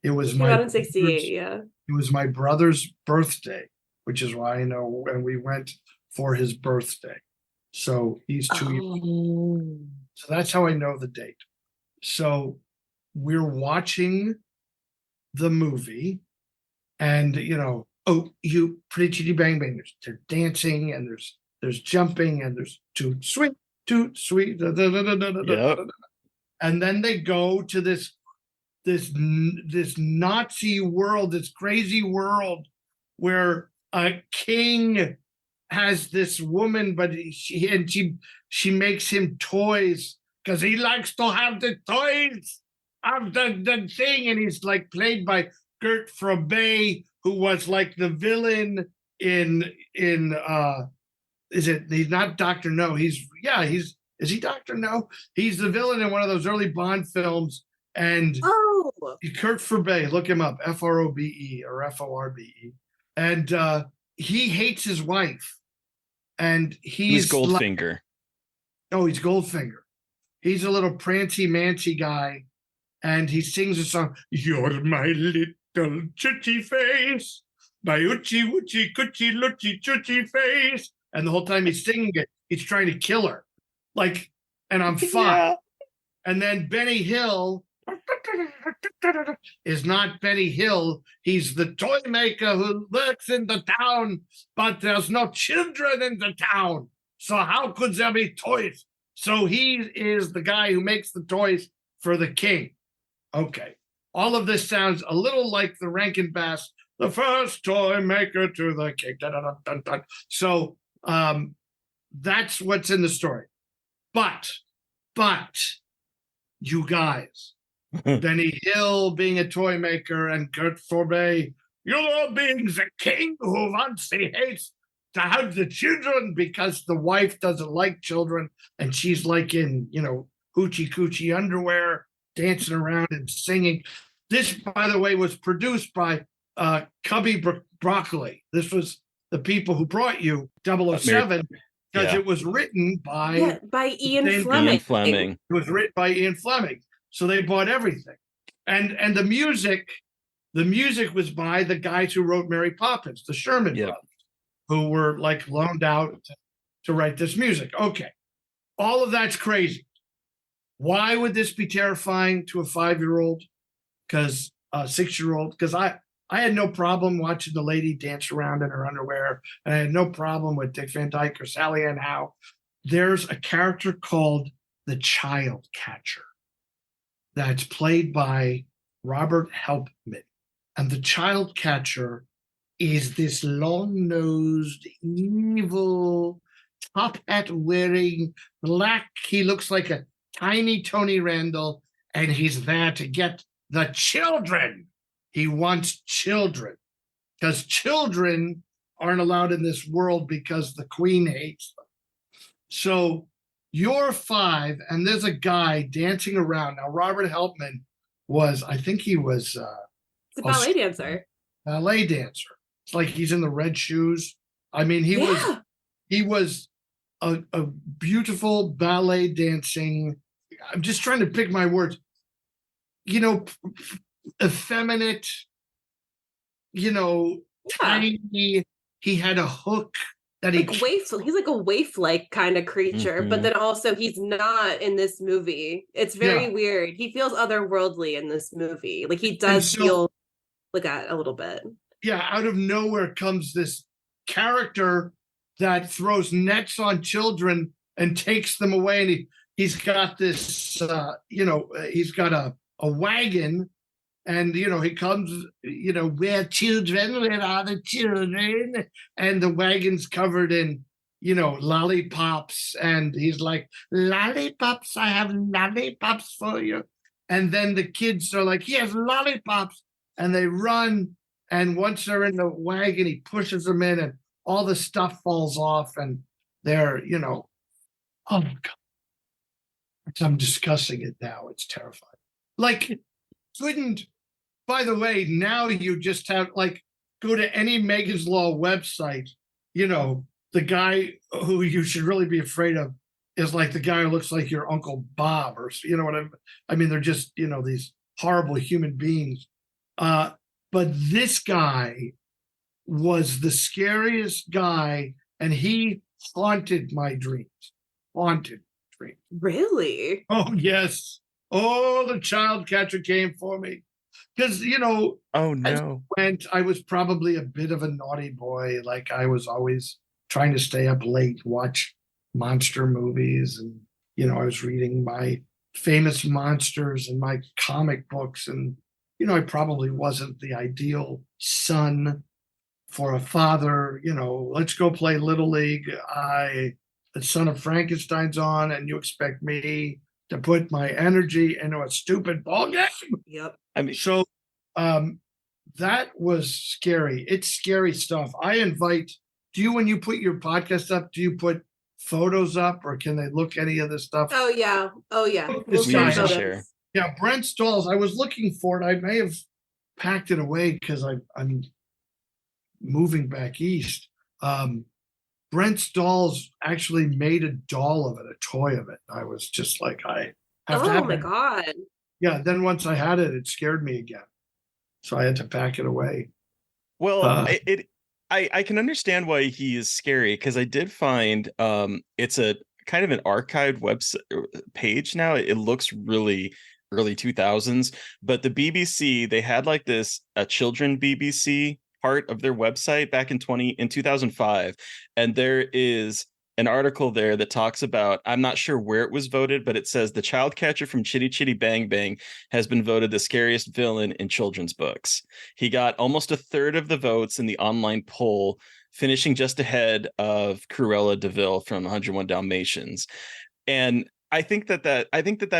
It was Came my out in 68, yeah. It was my brother's birthday, which is why I know when we went for his birthday. So he's 2 years. Oh. So that's how I know the date. So we're watching the movie, and oh, you Pretty Chitty Bang Bang. They're dancing, and there's jumping, and there's too sweet, da, da, da, da, da, da, Yep. da. And then they go to this Nazi world, this crazy world where a king has this woman, but she makes him toys because he likes to have the toys of the thing, and he's like played by Gert Frobay, who was like the villain in he's not Dr. No, is he Dr. No? He's the villain in one of those early Bond films, and Kurt Frobay, look him up, Frobe or Forbe, and he hates his wife. And he's Goldfinger. He's Goldfinger. He's a little prancy-mancy guy, and he sings a song, "You're my little chutty face, my oochie woochie coochie loochie chutty face." And the whole time he's singing it, he's trying to kill her. And I'm fine. Yeah. And then Benny Hill is not Benny Hill. He's the toy maker who works in the town, but there's no children in the town. So how could there be toys? So he is the guy who makes the toys for the king. Okay. All of this sounds a little like the Rankin Bass, the first toy maker to the king. Dun, dun, dun, dun. So that's what's in the story. But you guys, Benny Hill being a toy maker and Kurt Forbe, you're being the king who wants, he hates to have the children because the wife doesn't like children, and she's like in, hoochie coochie underwear, dancing around and singing. This, by the way, was produced by Cubby Broccoli. This was the people who brought you 007. Because it was written by Ian Fleming. It was written by Ian Fleming. So they bought everything. And the music was by the guys who wrote Mary Poppins, the Sherman brothers, who were like loaned out to write this music. Okay. All of that's crazy. Why would this be terrifying to a 5-year-old? Because a 6-year-old, because I had no problem watching the lady dance around in her underwear, and I had no problem with Dick Van Dyke or Sally Ann Howe. There's a character called the Child Catcher that's played by Robert Helpman. And the Child Catcher is this long-nosed, evil, top hat wearing, black. He looks like a tiny Tony Randall, and he's there to get the children. He wants children because children aren't allowed in this world because the queen hates them. So you're 5, and there's a guy dancing around. Now, Robert Helpman I think he was a ballet dancer. Ballet dancer. It's like he's in the red shoes. I mean, he was a beautiful ballet dancing. I'm just trying to pick my words. Effeminate, tiny. He had a hook that he's like a waif-like kind of creature, but then also he's not in this movie. It's very weird. He feels otherworldly in this movie. Like he does feel like that a little bit. Yeah, out of nowhere comes this character that throws nets on children and takes them away. And he's got this, he's got a wagon, and, he comes, where children, where are the children? And the wagon's covered in, lollipops. And he's like, lollipops, I have lollipops for you. And then the kids are like, he has lollipops. And they run. And once they're in the wagon, he pushes them in, and all the stuff falls off. And they're, oh my God. I'm discussing it now. It's terrifying. Like, by the way, now you just have, like, go to any Megan's Law website, the guy who you should really be afraid of is like the guy who looks like your Uncle Bob, or, what I mean, they're just, these horrible human beings. But this guy was the scariest guy, and he haunted my dreams. Haunted dreams. Really? Oh, yes. Oh, the child catcher came for me. Because, oh no, I was probably a bit of a naughty boy. Like, I was always trying to stay up late, watch monster movies. And, I was reading my famous monsters and my comic books. And, I probably wasn't the ideal son for a father. Let's go play Little League. The Son of Frankenstein's on, and you expect me to put my energy into a stupid ball game? Yep. I mean, So that was scary. It's scary stuff. When you put your podcast up, do you put photos up, or can they look any of this stuff? Oh yeah. This we guy- usually share. Yeah, Brent Stalls. I was looking for it. I may have packed it away because I'm moving back east. Brent Stalls actually made a doll of it, a toy of it. I was just like, I have to Oh have my it. God. Yeah, then once I had it, it scared me again. So I had to pack it away. Well, I can understand why he is scary, because I did find it's a kind of an archived website page now. It looks really early 2000s, but the BBC, they had like a children BBC part of their website back in 2005, and there is an article there that talks about, I'm not sure where it was voted, but it says the child catcher from Chitty Chitty Bang Bang has been voted the scariest villain in children's books. He got almost a third of the votes in the online poll, finishing just ahead of Cruella de Vil from 101 Dalmatians. And I think that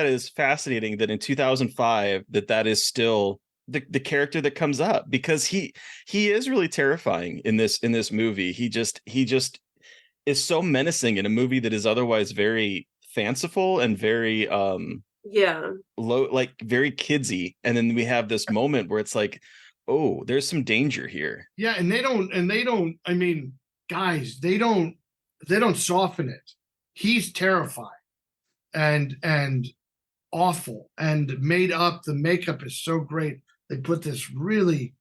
is fascinating that in 2005 that is still the character that comes up, because he is really terrifying in this movie. He just is so menacing in a movie that is otherwise very fanciful and very low, like very kidsy. And then we have this moment where it's like, oh, there's some danger here. Yeah, and they don't, I mean, guys, they don't soften it. He's terrifying and awful and made up. The makeup is so great. They put this really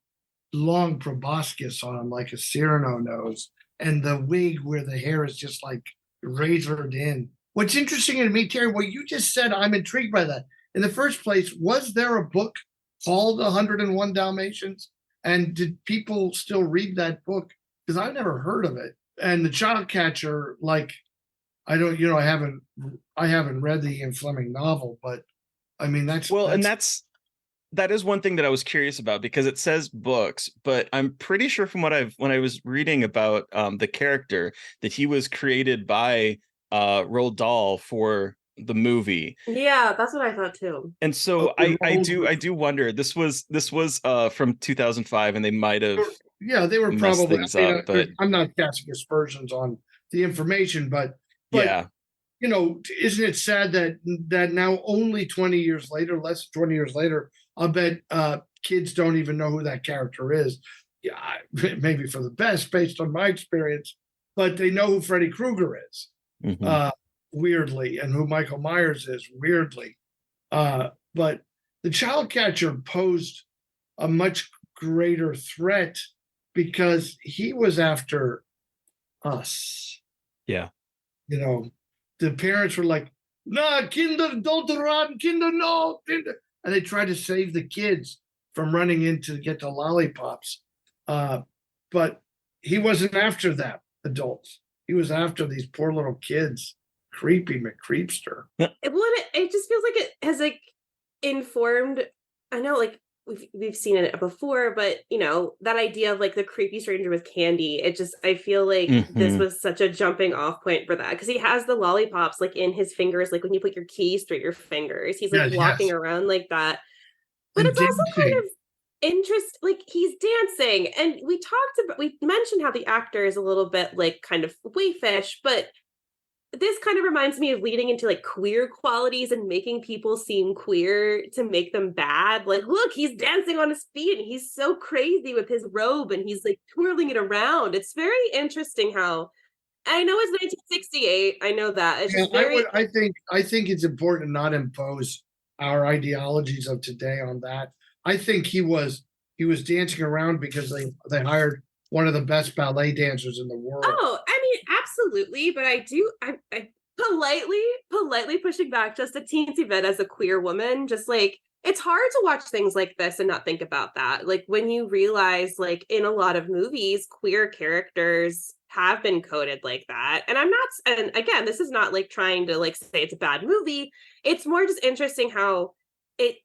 long proboscis on him, like a Cyrano nose, and the wig where the hair is just like razored in. What's interesting to me, Terry, what you just said, I'm intrigued by that. In the first place, was there a book called 101 Dalmatians? And did people still read that book? Because I've never heard of it. And the child catcher, like, I haven't read the Ian Fleming novel, but I mean, that is one thing that I was curious about, because it says books, but I'm pretty sure from when I was reading about the character, that he was created by Roald Dahl for the movie. Yeah, that's what I thought too. And so I do wonder, this was from 2005, and they might have they were probably things up, but I'm not casting aspersions on the information, but yeah, isn't it sad that now, only 20 years later, less than 20 years later, I'll bet kids don't even know who that character is. Yeah, maybe for the best based on my experience, but they know who Freddy Krueger is, weirdly, and who Michael Myers is, weirdly. But the child catcher posed a much greater threat because he was after us. Yeah. The parents were like, "Nah, Kinder, don't run, Kinder, no, Kinder." And they tried to save the kids from running in to get the lollipops. But he wasn't after them, adults. He was after these poor little kids. Creepy McCreepster. It just feels like it has like informed. I know, like we've seen it before, but that idea of like the creepy stranger with candy. I feel like this was such a jumping off point for that, because he has the lollipops like in his fingers, like when you put your keys through your fingers. He's like walking around like that, but And it's also kind dancing. of interest, like he's dancing, and we mentioned how the actor is a little bit like kind of wayfish, but this kind of reminds me of leading into like queer qualities and making people seem queer to make them bad. Like, look, he's dancing on his feet and he's so crazy with his robe and he's like twirling it around. It's very interesting how, I know it's 1968. I know that. It's just very. I think it's important to not impose our ideologies of today on that. I think he was dancing around because they hired one of the best ballet dancers in the world. Oh, I mean, absolutely. But I politely pushing back just a teensy bit as a queer woman. Just like, it's hard to watch things like this and not think about that. Like when you realize, like in a lot of movies, queer characters have been coded like that. And again, this is not like trying to like say it's a bad movie. It's more just interesting how it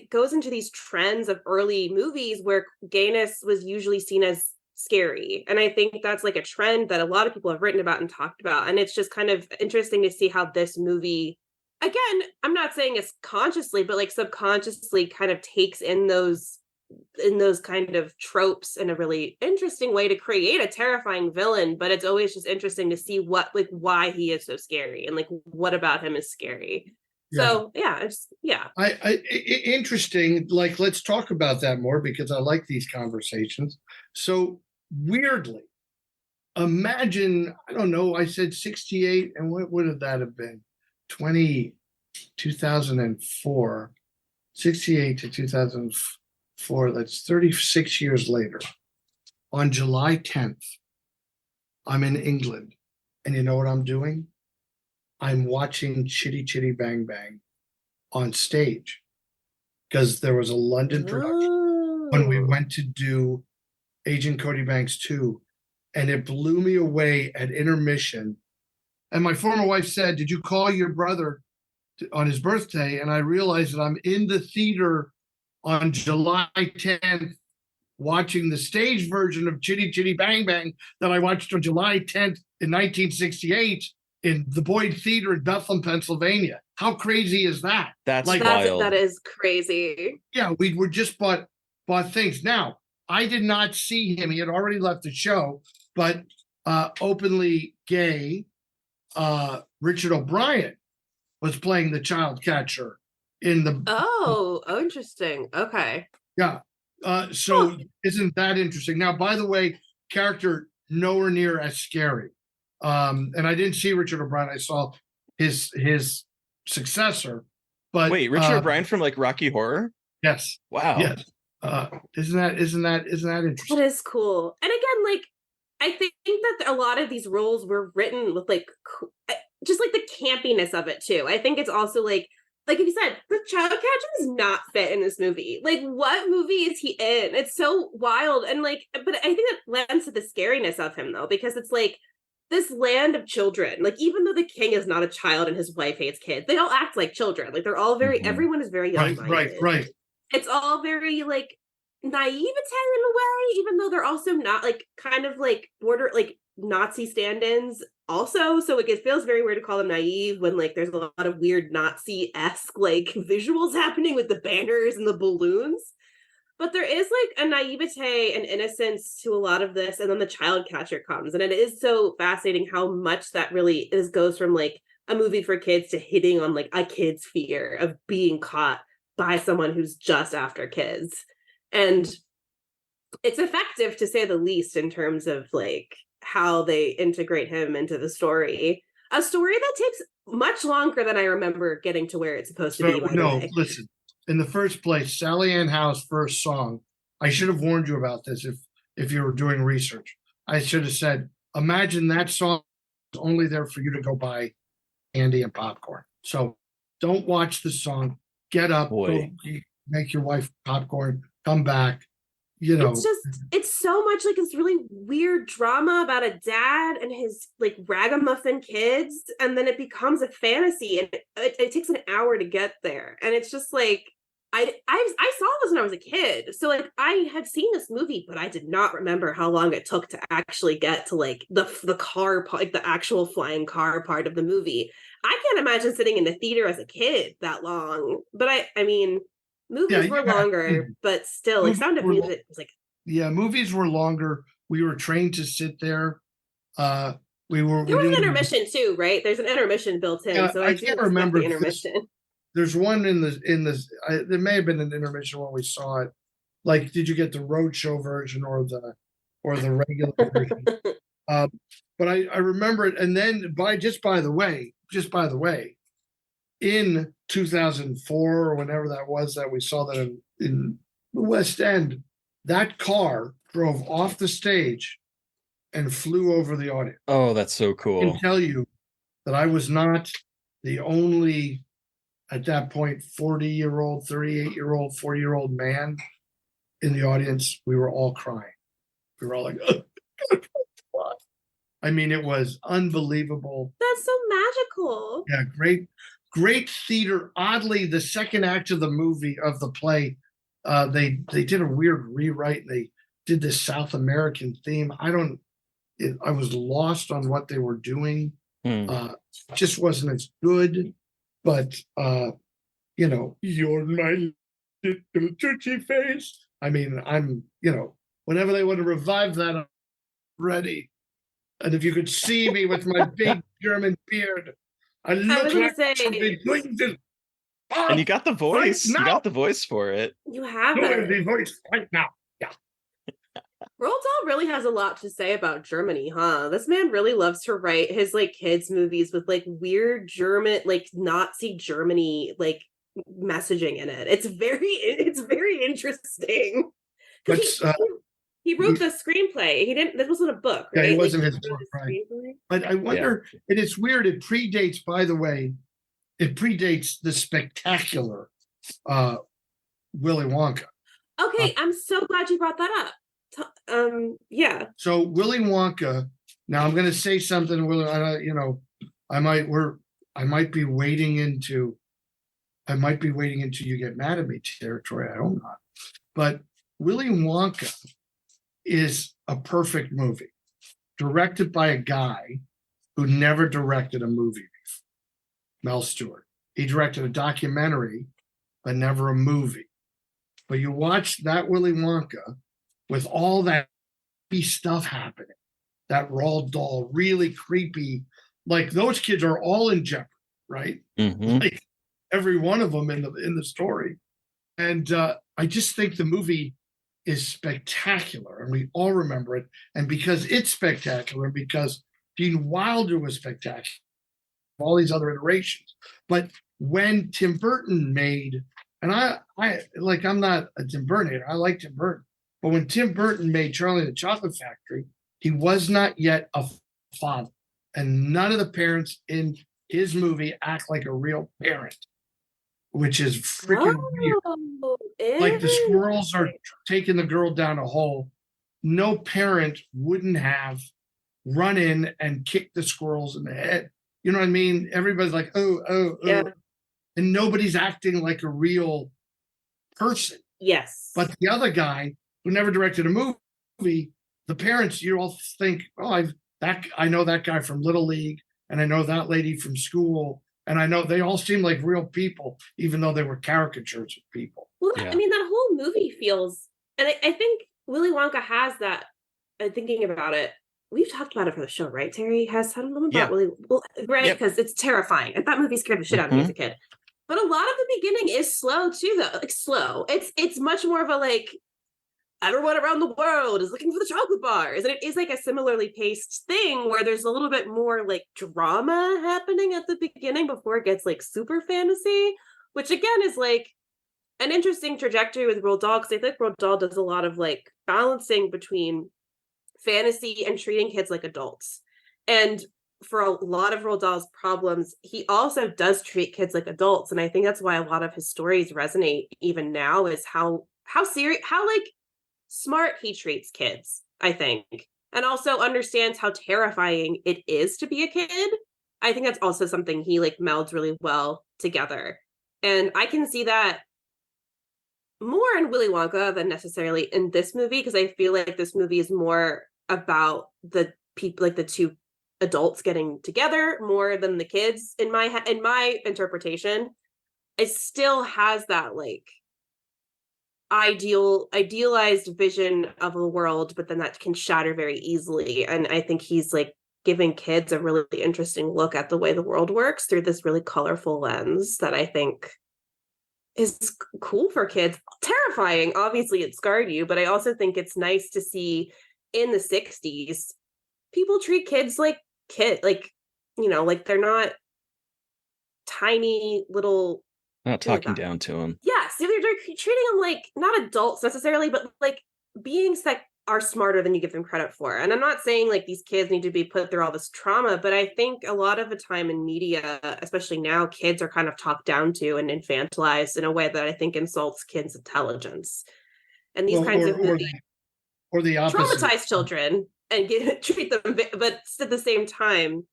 goes into these trends of early movies where gayness was usually seen as scary. And I think that's like a trend that a lot of people have written about and talked about. And it's just kind of interesting to see how this movie, again, I'm not saying it's consciously, but like subconsciously kind of takes in those kind of tropes in a really interesting way to create a terrifying villain. But it's always just interesting to see why he is so scary and like what about him is scary. So Interesting. Like, let's talk about that more because I like these conversations. So weirdly, imagine, I don't know, I said 68, and what would have that have been? 2004, 68 to 2004, that's 36 years later. On July 10th, I'm in England, and you know what I'm doing? I'm watching Chitty Chitty Bang Bang on stage because there was a London production when we went to do Agent Cody Banks 2, and it blew me away at intermission. And my former wife said, "Did you call your brother on his birthday?" And I realized that I'm in the theater on July 10th watching the stage version of Chitty Chitty Bang Bang that I watched on July 10th in 1968 in the Boyd Theater in Bethlehem, Pennsylvania. How crazy is that? That's wild. That is crazy. Yeah, we were just bought things. Now, I did not see him. He had already left the show, but openly gay Richard O'Brien was playing the child catcher in the. Oh, interesting. Okay. Yeah. So isn't that interesting? Now, by the way, character nowhere near as scary. And I didn't see Richard O'Brien. I saw his successor. But wait, Richard O'Brien from like Rocky Horror? Yes. Wow. Yes. Isn't that interesting? That is cool. And again, like I think that a lot of these roles were written with like just like the campiness of it too. I think it's also like if you said the child catcher does not fit in this movie. Like, what movie is he in? It's so wild. And like, but I think that lends to the scariness of him though, because it's like this land of children. Like, even though the king is not a child and his wife hates kids, they all act like children. Like, they're all very, everyone is very young. Right. It's all very like naivete in a way, even though they're also not like kind of like border like Nazi stand-ins also. So it feels very weird to call them naive when like there's a lot of weird Nazi-esque like visuals happening with the banners and the balloons. But there is like a naivete and innocence to a lot of this, and then the child catcher comes, and it is so fascinating how much that really goes from like a movie for kids to hitting on like a kid's fear of being caught by someone who's just after kids. And it's effective to say the least in terms of like how they integrate him into the story. A story that takes much longer than I remember getting to where it's supposed to be. Listen. In the first place, Sally Ann Howe's first song, I should have warned you about this if you were doing research. I should have said, imagine that song is only there for you to go buy candy and popcorn. So don't watch the song. Get up, go make your wife popcorn, come back. it's so much like this really weird drama about a dad and his like ragamuffin kids, and then it becomes a fantasy, and it takes an hour to get there, and it's just like I saw this when I was a kid, so like I had seen this movie, but I did not remember how long it took to actually get to like the car part, like the actual flying car part of the movie. I can't imagine sitting in the theater as a kid that long, but I mean. Movies were longer, but still, like Sound of Music was like. Yeah, movies were longer. We were trained to sit there. There was an intermission too, right? There's an intermission built in. Yeah, so I can't remember the intermission. There's one in there may have been an intermission when we saw it. Like, did you get the roadshow version or the regular version? But I remember it, and then by the way, in 2004 or whenever that was that we saw that in the West End, that car drove off the stage and flew over the audience. Oh, that's so cool. I can tell you that I was not the only, at that point, 40-year-old, 38-year-old, 40-year-old man in the audience. We were all crying. We were all like, oh, God. I mean, it was unbelievable. That's so magical. Yeah, great theater. Oddly, the second act of the movie, of the play, they did a weird rewrite. They did this South American theme. I was lost on what they were doing. Just wasn't as good. But you're my little churchy face. I mean, I'm whenever they want to revive that, I'm ready. And if you could see me with my big German beard, I look like I've been doing this. And you got the voice. Right, you got the voice for it. You have the voice right now. Yeah. Roald Dahl really has a lot to say about Germany, huh? This man really loves to write his like kids movies with like weird German, like Nazi Germany, like messaging in it. It's very interesting. But he wrote the screenplay. He didn't. This wasn't a book, right? Yeah, it wasn't his book, right? But I wonder. Yeah. And it's weird. It predates, by the way. It predates the spectacular Willy Wonka. Okay, I'm so glad you brought that up. Yeah. So Willy Wonka. Now I'm going to say something. I might be wading into you get mad at me territory. I hope not. But Willy Wonka is a perfect movie, directed by a guy who never directed a movie before, Mel Stewart. He directed a documentary, but never a movie. But you watch that Willy Wonka with all that stuff happening, that Roald Dahl, really creepy, like those kids are all in jeopardy, right? Mm-hmm. Like every one of them in the story. And I just think the movie is spectacular, and we all remember it. And because it's spectacular, and because Gene Wilder was spectacular, all these other iterations. But when Tim Burton made, and I'm not a Tim Burton hater, I like Tim Burton, but when Tim Burton made Charlie and the Chocolate Factory, he was not yet a father, and none of the parents in his movie act like a real parent, which is freaking weird. Like the squirrels are taking the girl down a hole. No parent wouldn't have run in and kicked the squirrels in the head. You know what I mean? Everybody's like, oh. Yeah. And nobody's acting like a real person. Yes. But the other guy who never directed a movie, the parents, you all think, I know that guy from Little League, and I know that lady from school. And I know they all seem like real people, even though they were caricatures of people. Well, yeah. I mean, that whole movie feels, and I think Willy Wonka has that. Thinking about it, we've talked about it for the show, right? Terry has talked about Willy, right? Because it's terrifying. And that movie scared the shit out of me as a kid. But a lot of the beginning is slow too, though. Like slow. It's much more of a like, everyone around the world is looking for the chocolate bars. And it is like a similarly paced thing where there's a little bit more like drama happening at the beginning before it gets like super fantasy, which again is like an interesting trajectory with Roald Dahl, because I think Roald Dahl does a lot of like balancing between fantasy and treating kids like adults. And for a lot of Roald Dahl's problems, he also does treat kids like adults. And I think that's why a lot of his stories resonate even now, is how serious, how like smart he treats kids, I think, and also understands how terrifying it is to be a kid. I think that's also something he like melds really well together. And I can see that more in Willy Wonka than necessarily in this movie, because I feel like this movie is more about the people, like the two adults getting together more than the kids in my interpretation. It still has that like idealized vision of a world, but then that can shatter very easily. And I think he's like giving kids a really interesting look at the way the world works through this really colorful lens that I think is cool for kids. Terrifying, obviously it scarred you, but I also think it's nice to see in the 60s people treat kids like like, you know, like they're not tiny little, not talking down to them. yes, they're treating them like not adults necessarily, but like beings that are smarter than you give them credit for. And I'm not saying like these kids need to be put through all this trauma, but I think a lot of the time in media, especially now, kids are kind of talked down to and infantilized in a way that I think insults kids' intelligence. And these kinds of movies or the opposite, traumatize children and treat them, but at the same time,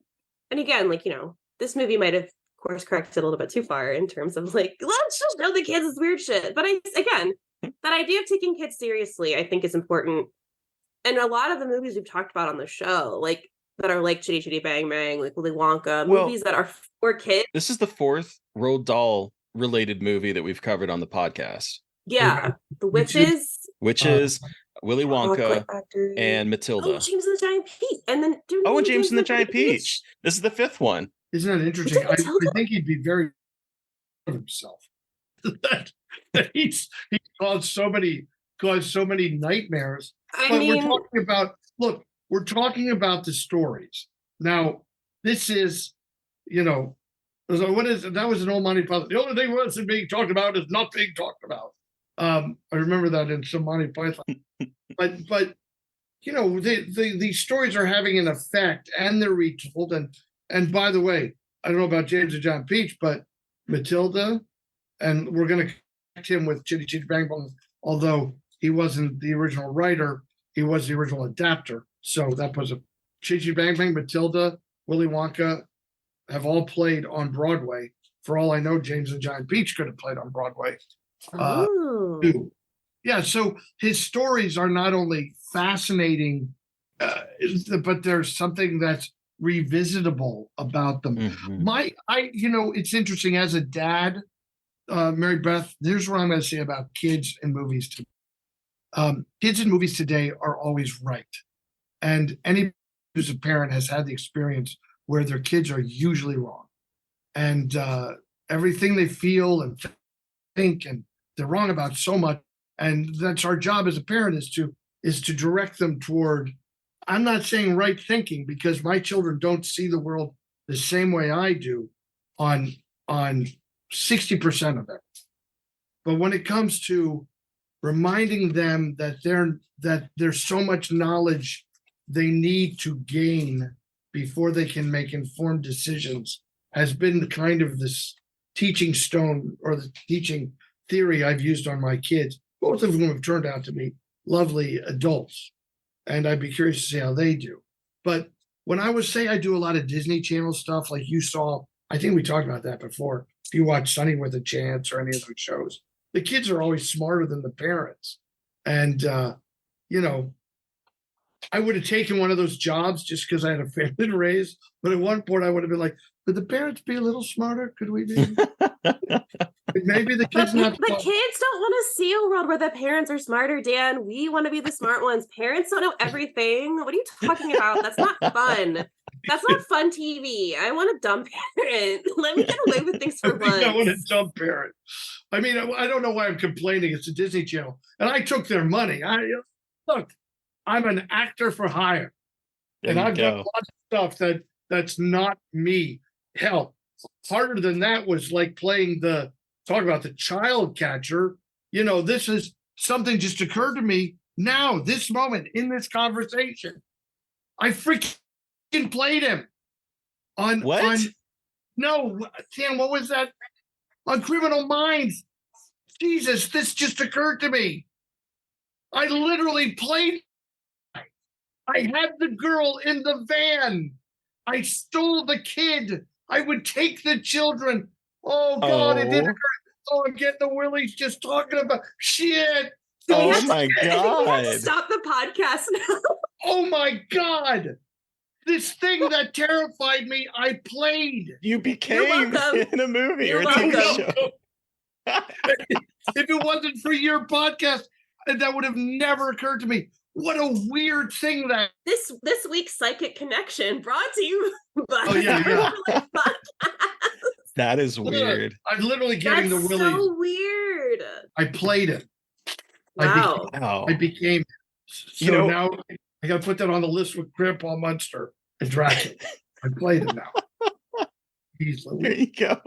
and again, like, you know, this movie might have course corrected a little bit too far in terms of like, let's just show the kids this weird shit. But again, that idea of taking kids seriously, I think, is important. And a lot of the movies we've talked about on the show, like that are like Chitty Chitty Bang Bang, like Willy Wonka, movies that are for kids. This is the fourth Roald Dahl related movie that we've covered on the podcast. Yeah, The Witches, Willy Wonka, and Matilda. Oh, James and the Giant Peach, and then and James and the Giant Peach. This is the fifth one. Isn't that interesting? I think he'd be very proud of himself. that he's caused so many nightmares. We're talking about the stories. Now, this is, you know, that was an old Monty Python. The only thing wasn't being talked about is not being talked about. I remember that in some Monty Python. but you know, these stories are having an effect, and they're retold. And by the way, I don't know about James and John Peach, but Matilda, and we're going to connect him with Chitty Chitty Bang Bang, although he wasn't the original writer, he was the original adapter. So that was a Chitty Chitty Bang Bang, Matilda, Willy Wonka have all played on Broadway. For all I know, James and Giant Peach could have played on Broadway. Too. Yeah, so his stories are not only fascinating, but there's something that's revisitable about them. It's interesting as a dad, Mary Beth, here's what I'm going to say about kids and movies today. Kids in movies today are always right. And any who's a parent has had the experience where their kids are usually wrong. And everything they feel and think, and they're wrong about so much. And that's our job as a parent, is to direct them toward, I'm not saying right thinking, because my children don't see the world the same way I do on 60% of it. But when it comes to reminding them that there's so much knowledge they need to gain before they can make informed decisions, has been the kind of this teaching stone or the teaching theory I've used on my kids, both of whom have turned out to be lovely adults. And I'd be curious to see how they do. But when I do a lot of Disney Channel stuff, like you saw, I think we talked about that before. If you watch Sunny with a Chance or any of those shows, the kids are always smarter than the parents. And, you know, I would have taken one of those jobs just because I had a family to raise. But at one point I would have been like, could the parents be a little smarter? Could we be? Maybe the kids not. The kids don't want to see a world where the parents are smarter, Dan. We want to be the smart ones. Parents don't know everything. What are you talking about? That's not fun. That's not fun TV. I want a dumb parent. Let me get away with things for once. I want a dumb parent. I mean, I don't know why I'm complaining. It's a Disney Channel, and I took their money. Look, I'm an actor for hire, and I've done lots of stuff that's not me. Hell, harder than that was like playing talk about the child catcher. You know, this is something just occurred to me now, this moment in this conversation. I freaking played him on what? No, Sam, what was that? On Criminal Minds. Jesus, this just occurred to me. I literally played. I had the girl in the van. I stole the kid. I would take the children. Oh God, it didn't hurt. Oh, I'm getting the willies just talking about shit. Oh my I think we have to God. stop the podcast now. Oh my God. This thing that terrified me, I played. You became welcome. in a movie You're or a TV welcome. show. If it wasn't for your podcast, that would have never occurred to me. What a weird thing that. This week's Psychic Connection brought to you by Oh, yeah. That is weird. I'm literally getting That's the willies. so weird. I played it. Wow. Wow. I became. So You know- now I got to put that on the list with Grandpa Munster and Dracula. I played it now. He's There you go.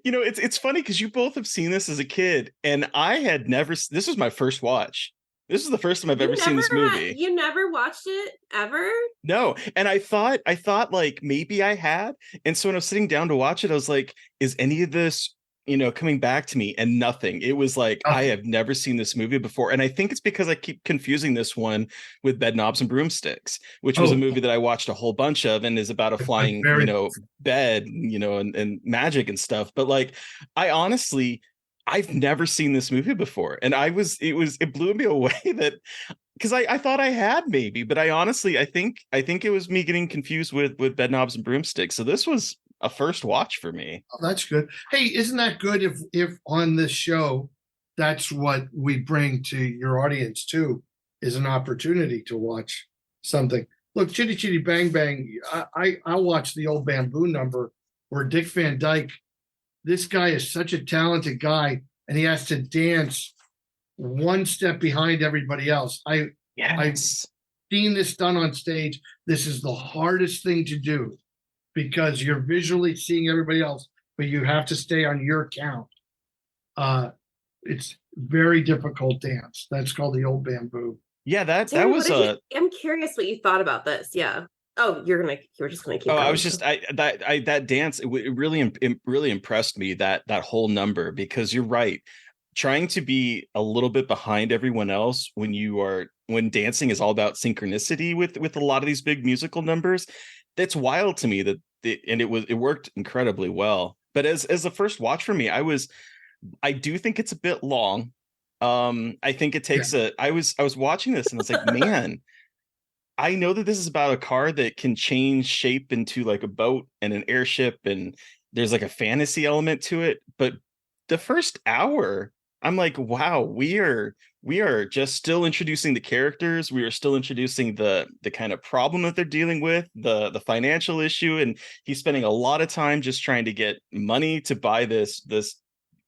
You know, it's funny because you both have seen this as a kid, and I had never. This was my first watch. This is the first time I've ever seen this movie. You never watched it ever? No, and I thought like maybe I had, and so when I was sitting down to watch it, I was like, "Is any of this, coming back to me?" And nothing. It was like I have never seen this movie before, and I think it's because I keep confusing this one with Bed Knobs and Broomsticks, which was a movie that I watched a whole bunch of, and is about a flying, bed, and magic and stuff. But like, I honestly. I've never seen this movie before. And it blew me away that because I thought I had maybe, but I think it was me getting confused with Bed Knobs and Broomsticks. So this was a first watch for me. Oh, that's good. Hey, isn't that good if on this show, that's what we bring to your audience too, is an opportunity to watch something. Look, Chitty Chitty Bang Bang, I'll watch the old Bamboo number where Dick Van Dyke, this guy is such a talented guy, and he has to dance one step behind everybody else. I've seen this done on stage. This is the hardest thing to do because you're visually seeing everybody else, but you have to stay on your count. It's very difficult dance. That's called the old Bamboo. Yeah, that David, was I'm curious what you thought about this. Yeah. Oh, you were just gonna keep. Oh, going. I was just that dance. It really impressed me that whole number because you're right. Trying to be a little bit behind everyone else when dancing is all about synchronicity with a lot of these big musical numbers. That's wild to me it worked incredibly well. But as the first watch for me, I do think it's a bit long. I think it takes I was watching this and it's like, man. I know that this is about a car that can change shape into like a boat and an airship, and there's like a fantasy element to it. But the first hour, I'm like, wow, we are just still introducing the characters. We are still introducing the kind of problem that they're dealing with, the financial issue, and he's spending a lot of time just trying to get money to buy this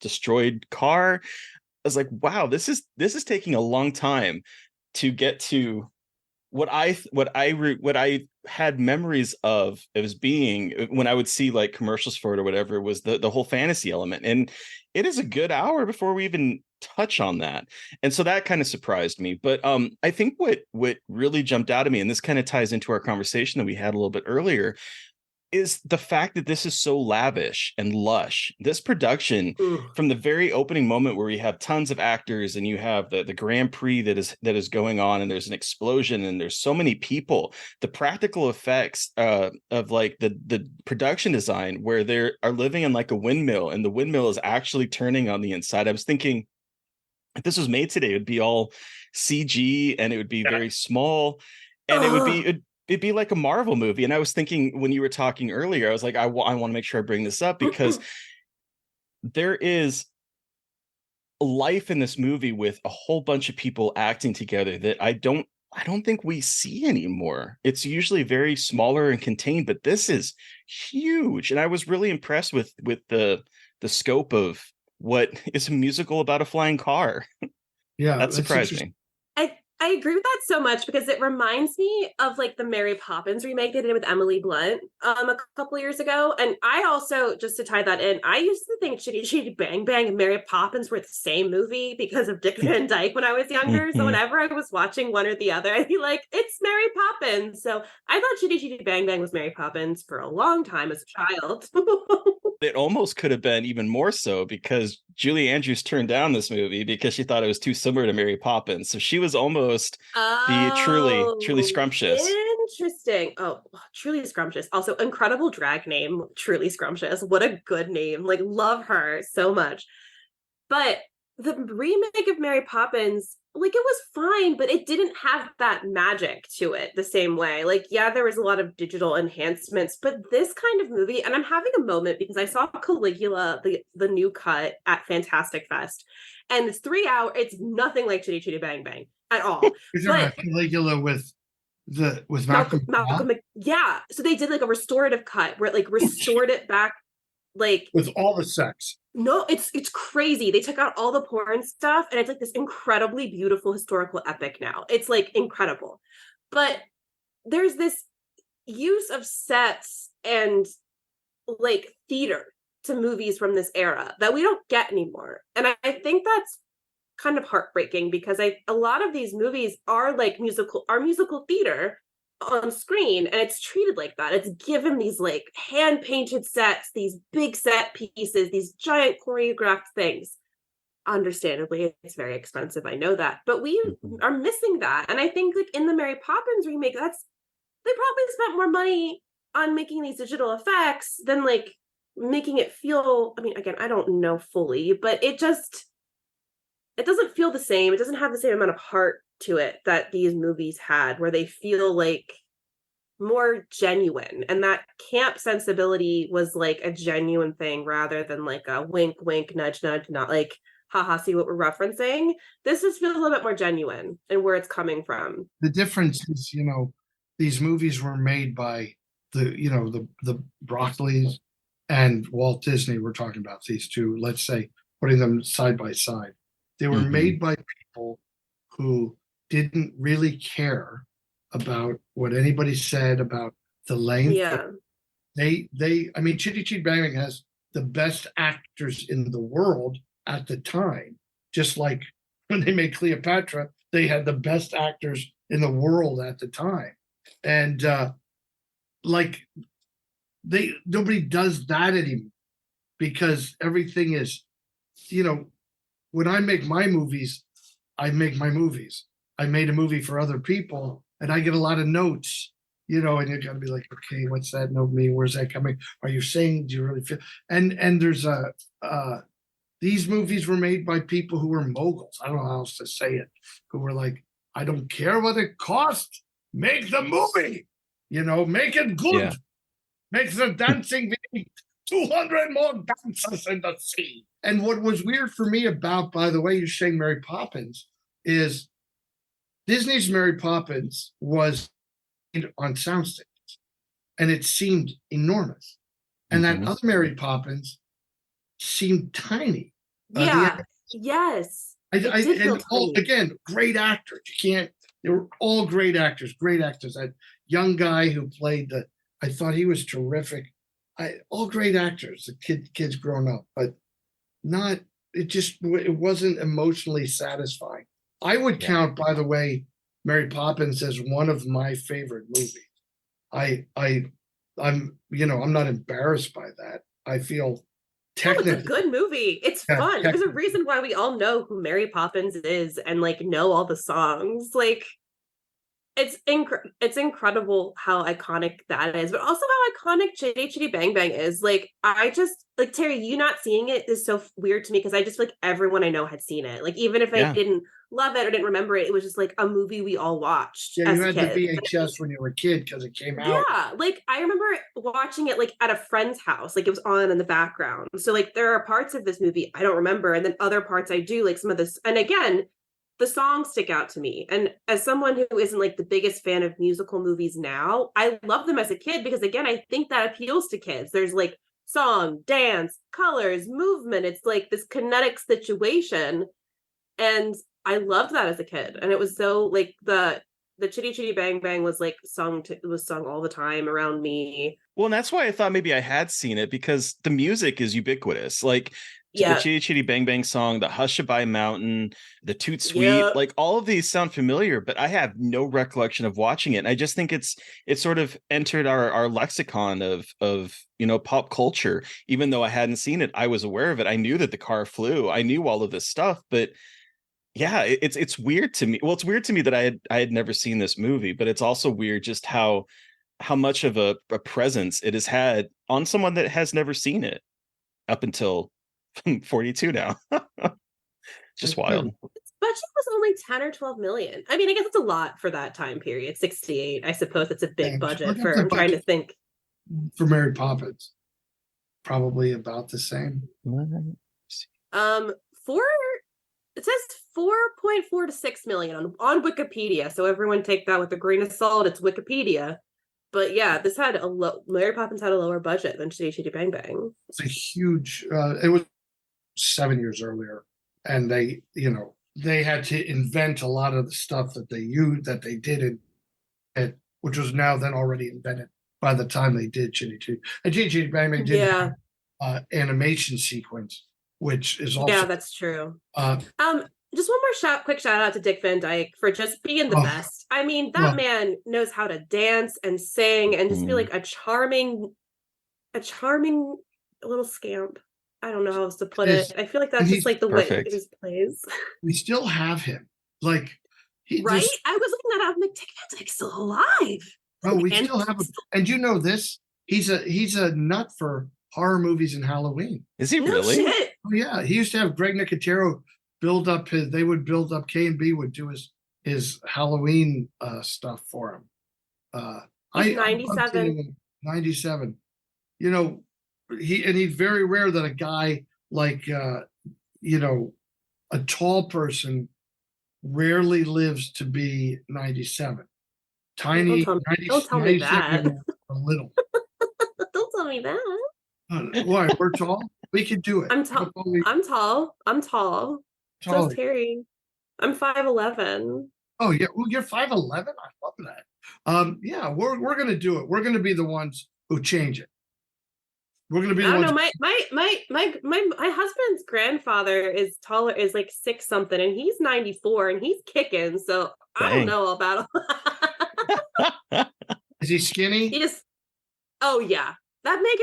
destroyed car. I was like, wow, this is taking a long time to get to. What I had memories of as being when I would see like commercials for it or whatever was the whole fantasy element, and it is a good hour before we even touch on that, and so that kind of surprised me. But I think what really jumped out at me, and this kind of ties into our conversation that we had a little bit earlier, is the fact that this is so lavish and lush. This production, from the very opening moment where we have tons of actors and you have the Grand Prix that is going on, and there's an explosion and there's so many people, the practical effects of like the production design where they are living in like a windmill and the windmill is actually turning on the inside. I was thinking if this was made today, it would be all CG and it would be very small and it'd be like a Marvel movie. And I was thinking when you were talking earlier, I was like, I want to make sure I bring this up because there is life in this movie with a whole bunch of people acting together that I don't think we see anymore. It's usually very smaller and contained, but this is huge. And I was really impressed with the scope of what is a musical about a flying car. Yeah, that surprised me. I agree with that so much because it reminds me of like the Mary Poppins remake they did with Emily Blunt a couple years ago. And I also, just to tie that in, I used to think Chitty Chitty Bang Bang and Mary Poppins were the same movie because of Dick Van Dyke when I was younger. So whenever I was watching one or the other, I'd be like, it's Mary Poppins. So I thought Chitty Chitty Bang Bang was Mary Poppins for a long time as a child. It almost could have been even more so because Julie Andrews turned down this movie because she thought it was too similar to Mary Poppins. So she was almost the truly Oh, scrumptious. interesting. Oh, truly scrumptious. Also, incredible drag name, truly scrumptious. What a good name. Like, love her so much. But the remake of Mary Poppins, like, it was fine, but it didn't have that magic to it the same way. Like, yeah, there was a lot of digital enhancements, but this kind of movie, and I'm having a moment because I saw Caligula, the new cut at Fantastic Fest, and it's 3 hours. It's nothing like Chitty Chitty Bang Bang at all. You're talking But about Caligula with Malcolm McDowell? Yeah. So they did like a restorative cut where it like restored it back, like With all the sex. no, it's crazy. They took out all the porn stuff and it's like this incredibly beautiful historical epic now. It's like incredible. But there's this use of sets and like theater to movies from this era that we don't get anymore. And I think that's kind of heartbreaking because a lot of these movies are like musical theater on screen, and it's treated like that. It's given these like hand painted sets, these big set pieces, these giant choreographed things. Understandably, it's very expensive. I know that, but we are missing that. And I think like in the Mary Poppins remake, they probably spent more money on making these digital effects than like making it feel. I mean, again, I don't know fully, but it doesn't feel the same. It doesn't have the same amount of heart to it that these movies had, where they feel like more genuine. And that camp sensibility was like a genuine thing rather than like a wink, wink, nudge, nudge, not like, haha, see what we're referencing. This just feels a little bit more genuine and where it's coming from. The difference is, these movies were made by the Broccoli's and Walt Disney. We're talking about these two, let's say, putting them side by side. They were made by people who didn't really care about what anybody said about the length. Yeah. I mean, Chitty Chitty Bang Bang has the best actors in the world at the time. Just like when they made Cleopatra, they had the best actors in the world at the time. And nobody does that anymore because everything is, when I make my movies, I make my movies. I made a movie for other people and I get a lot of notes, and you gotta be like, okay, what's that note mean? Where's that coming? Are you saying, do you really feel? And there's these movies were made by people who were moguls. I don't know how else to say it, who were like, I don't care what it costs. Make the movie, make it good. Yeah. Make the dancing video 200 more dancers in the sea. And what was weird for me about, by the way, you're saying Mary Poppins, is Disney's Mary Poppins was on soundstages, and it seemed enormous. And that other Mary Poppins seemed tiny. Yeah. Yes. Again, great actors. They were all great actors. That young guy who played I thought he was terrific. All great actors. The kids grown up, but it wasn't emotionally satisfying. I would count, by the way, Mary Poppins as one of my favorite movies. I'm not embarrassed by that. I feel technically it's a good movie. It's fun. There's a reason why we all know who Mary Poppins is and like know all the songs. Like it's incredible how iconic that is, but also how iconic Chitty Chitty Bang Bang is. Like, I just like, Terry, you not seeing it is so weird to me because I just feel like everyone I know had seen it. Like, even if I didn't love it or didn't remember it, it was just like a movie we all watched. Yeah, as you had kids. the VHS when you were a kid because it came out. Yeah, like I remember watching it like at a friend's house, like it was on in the background. So like there are parts of this movie I don't remember, and then other parts I do, like some of this. And again, the songs stick out to me. And as someone who isn't like the biggest fan of musical movies now, I love them as a kid because again, I think that appeals to kids. There's like song, dance, colors, movement. It's like this kinetic situation. And I loved that as a kid. And it was so like the Chitty Chitty Bang Bang was like it was sung all the time around me. Well, and that's why I thought maybe I had seen it because the music is ubiquitous. Like the Yeah. Chitty Chitty Bang Bang song, the Hushabye Mountain, the Toot Sweet, Yep. like all of these sound familiar, but I have no recollection of watching it. And I just think it's sort of entered our lexicon of pop culture. Even though I hadn't seen it, I was aware of it. I knew that the car flew. I knew all of this stuff, but yeah, it's weird to me. Well, it's weird to me that I had never seen this movie, but it's also weird just how much of a presence it has had on someone that has never seen it up until 42 now. Just wild. Its budget was only 10 or 12 million. I mean, I guess it's a lot for that time period. 68. I suppose it's a big And budget look at for the I'm trying to budget think. for Mary Poppins. Probably about the same. For it says 4.4 to 6 million on Wikipedia. So everyone take that with a grain of salt. It's Wikipedia. But yeah, this had Mary Poppins had a lower budget than Chitty Chitty Bang Bang. It's a huge it was 7 years earlier. And they had to invent a lot of the stuff that they did which was now then already invented by the time they did Chitty Chitty. And Chitty Chitty Bang Bang did animation sequence, which is also that's true. Uh, just one more quick shout out to Dick Van Dyke for just being the best. I mean, that man knows how to dance and sing and just be like a charming little scamp. I don't know how else to put it. I feel like that's just like the way his plays. We still have him. Like right? I was looking that up. I'm like, Dick Van Dyke's still alive. No, we still have him. And you know this? He's a nut for horror movies and Halloween. Is he really? Shit. Oh yeah. He used to have Greg Nicotero build up K&B would do his Halloween stuff for him. He's 97. 97. He's very rare that a guy like a tall person rarely lives to be 97. Tiny, don't tell me that. A little. Don't tell me that. Why? We're tall. We can do it. I'm tall. I'm tall. So Terry. I'm 5'11". Oh yeah, well, you're 5'11". I love that. Yeah, we're gonna do it. We're gonna be the ones who change it. We're gonna be the ones. My husband's grandfather is taller, is like 6 something, and he's 94 and he's kicking. So I don't know about. Is he skinny? He just. Oh yeah, that man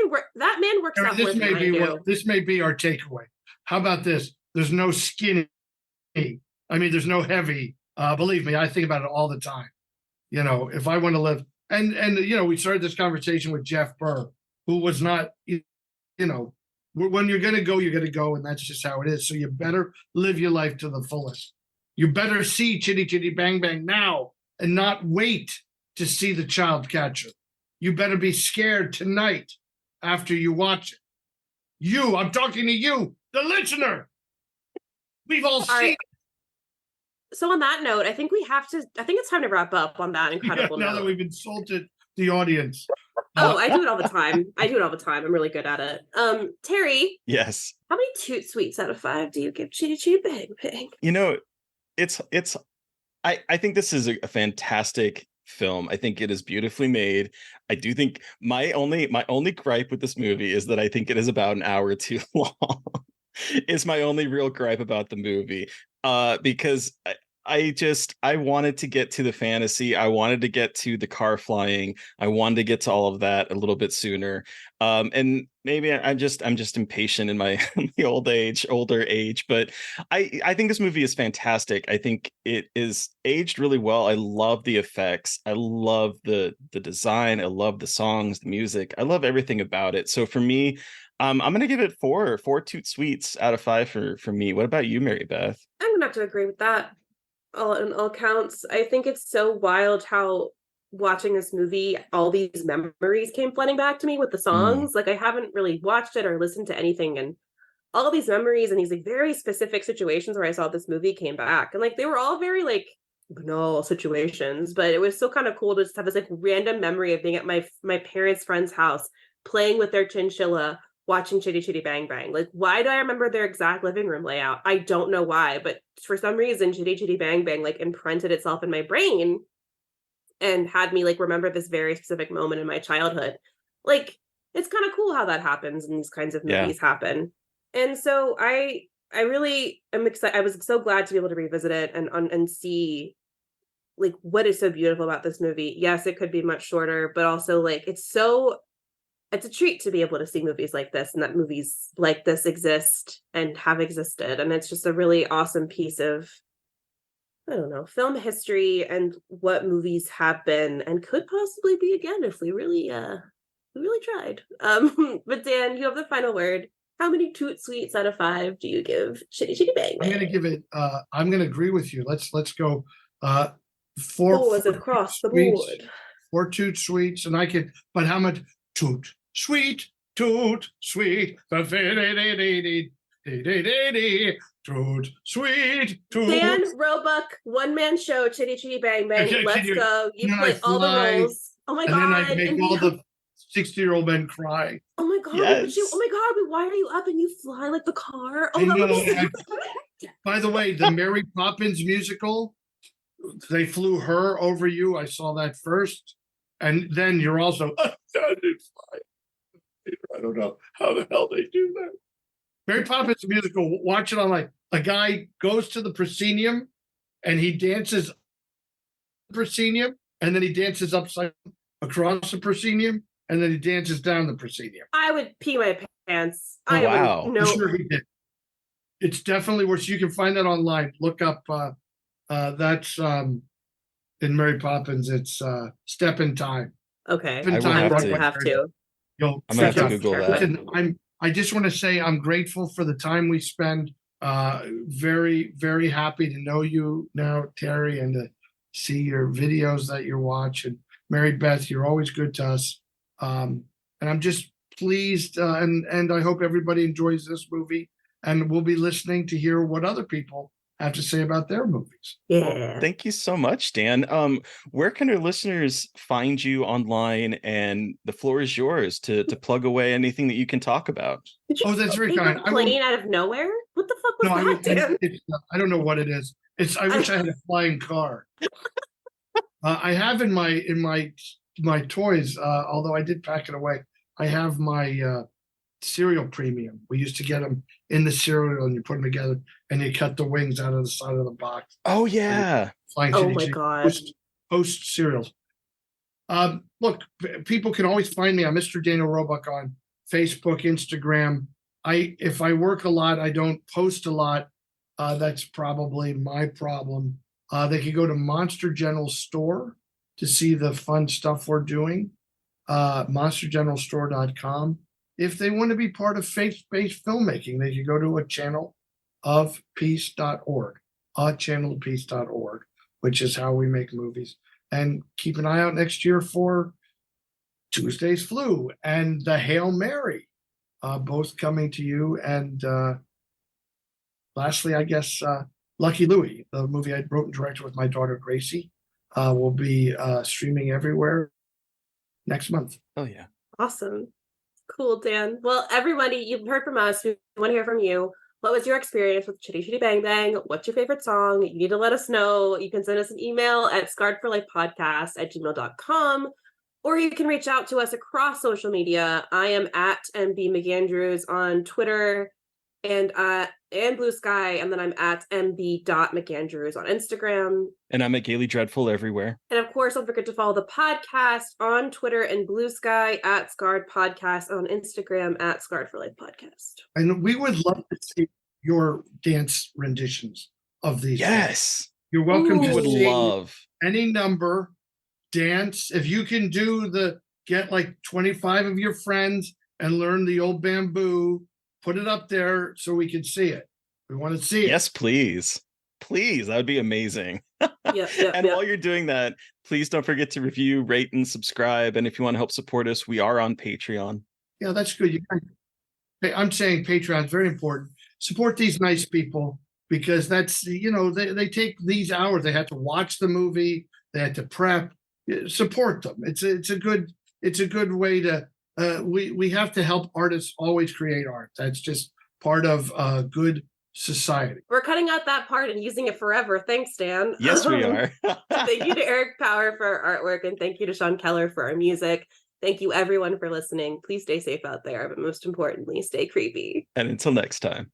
works out more than I do. This may be our takeaway. How about this? There's no skinny. I mean, there's no heavy. Believe me, I think about it all the time. If I want to live, and we started this conversation with Jeff Burr, who was not, when you're gonna go, and that's just how it is. So you better live your life to the fullest. You better see Chitty Chitty Bang Bang now, and not wait to see the child catcher. You better be scared tonight after you watch it. I'm talking to you, the listener. We've all seen it. So on that note, I think it's time to wrap up on that incredible note. Now that we've insulted the audience. I do it all the time. I'm really good at it. Terry. Yes. How many toot sweets out of 5 do you give Chitty Chitty Bang Bang? I think this is a fantastic film. I think it is beautifully made. I do think my only gripe with this movie is that I think it is about an hour too long. Is my only real gripe about the movie. Because I wanted to get to the fantasy. I wanted to get to the car flying. I wanted to get to all of that a little bit sooner. And maybe I'm just impatient in my older age. But I think this movie is fantastic. I think it is aged really well. I love the effects. I love the design. I love the songs, the music. I love everything about it. So for me, I'm gonna give it 4 toot sweets out of 5 for me. What about you, Mary Beth? I'm gonna have to agree with that. On all counts. I think it's so wild how watching this movie, all these memories came flooding back to me with the songs. Like I haven't really watched it or listened to anything, and all these memories and these like very specific situations where I saw this movie came back, and like they were all very like banal situations, but it was still kind of cool to just have this like random memory of being at my parents' friend's house, playing with their chinchilla, watching Chitty Chitty Bang Bang. Like, why do I remember their exact living room layout? I don't know why, but for some reason, Chitty Chitty Bang Bang like imprinted itself in my brain and had me like remember this very specific moment in my childhood. Like, it's kind of cool how that happens and these kinds of movies happen. And so I really am excited. I was so glad to be able to revisit it and see like what is so beautiful about this movie. Yes, it could be much shorter, but also like it's a treat to be able to see movies like this and that movies like this exist and have existed. And it's just a really awesome piece of, I don't know, film history and what movies have been and could possibly be again if we really tried. But Dan, you have the final word. How many toot sweets out of 5 do you give Chitty Chitty Bang Bang? I'm gonna give it I'm gonna agree with you. Let's go four Fours four across the sweets, board. 4 toot sweets, and I could, but how much toot sweet toot sweet toot sweet toot. Dan Roebuck, one-man show, Chitty Chitty Bang Bang. Can Let's you- go. You can play I all the fly? roles. Oh my And god. then I make and all the 60-year-old men cry. Oh my god, Yes. oh my god, but why are you up and you fly like the car? Oh, I that would know, be so By the way, the Mary Poppins musical, they flew her over you. I saw that first. And then you're also, I don't know how the hell they do that. Mary Poppins musical, watch it on like a guy goes to the proscenium and he dances proscenium and then he dances upside across the proscenium and then he dances down the proscenium. I would pee my pants. Oh, I wow. would I'm no. sure he did. It's definitely worth. You can find that online. Look up. That's in Mary Poppins. It's Step in Time. Okay. Step in I will Time. have I'm to. going to have to. You'll I'm gonna have check to out. Google that. Listen, I just want to say I'm grateful for the time we spend. Very, very happy to know you now, Terry, and to see your videos that you watch. And Mary Beth, you're always good to us. And I'm just pleased, and I hope everybody enjoys this movie. And we'll be listening to hear what other people have to say about their movies. Yeah. Thank you so much, Dan. Where can our listeners find you online? And the floor is yours to plug away anything that you can talk about. Did you Oh, that's very take kind. a plane out of nowhere? What the fuck was No, that, Dan? I don't know what it is. I wish I had a flying car. I have in my toys, although I did pack it away. I have my cereal premium. We used to get them in the cereal and you put them together and you cut the wings out of the side of the box. Oh yeah. Flying Oh Chitty my Chitty God. Post cereals. Look, people can always find me. I'm Mr. Daniel Roebuck on Facebook, Instagram. If I work a lot, I don't post a lot. That's probably my problem. They can go to Monster General Store to see the fun stuff we're doing. monstergeneralstore.com. If they want to be part of faith-based filmmaking, they can go to a channel of peace.org, which is how we make movies. And keep an eye out next year for Tuesday's Flu and the Hail Mary, both coming to you. And lastly, I guess, Lucky Louie, the movie I wrote and directed with my daughter Gracie, will be streaming everywhere next month. Oh yeah. Awesome. Cool, Dan. Well, everybody, you've heard from us. We want to hear from you. What was your experience with Chitty Chitty Bang Bang? What's your favorite song? You need to let us know. You can send us an email at scarredforlifepodcast@gmail.com, or you can reach out to us across social media. I am at MB McAndrews on Twitter and Blue Sky, and then I'm at mb.mcandrews on Instagram. And I'm at Gaily Dreadful everywhere. And of course, don't forget to follow the podcast on Twitter and Blue Sky at Scarred Podcast, and on Instagram at Scarred for Life Podcast. And we would love to see your dance renditions of these. Yes. You're welcome Ooh. to Would sing love. any number, dance. If you can get like 25 of your friends and learn the old bamboo, put it up there so we can see it. We want to see it. Yes, please. Please. That would be amazing. And while you're doing that, please don't forget to review, rate, and subscribe. And if you want to help support us, we are on Patreon. Yeah, that's good. I'm saying Patreon is very important. Support these nice people because that's, they take these hours. They have to watch the movie. They have to prep. Support them. It's a good way to. We have to help artists always create art. That's just part of good society. We're cutting out that part and using it forever. Thanks, Dan. Yes, we are. Thank you to Eric Power for our artwork, and thank you to Sean Keller for our music. Thank you, everyone, for listening. Please stay safe out there, but most importantly, stay creepy. And until next time.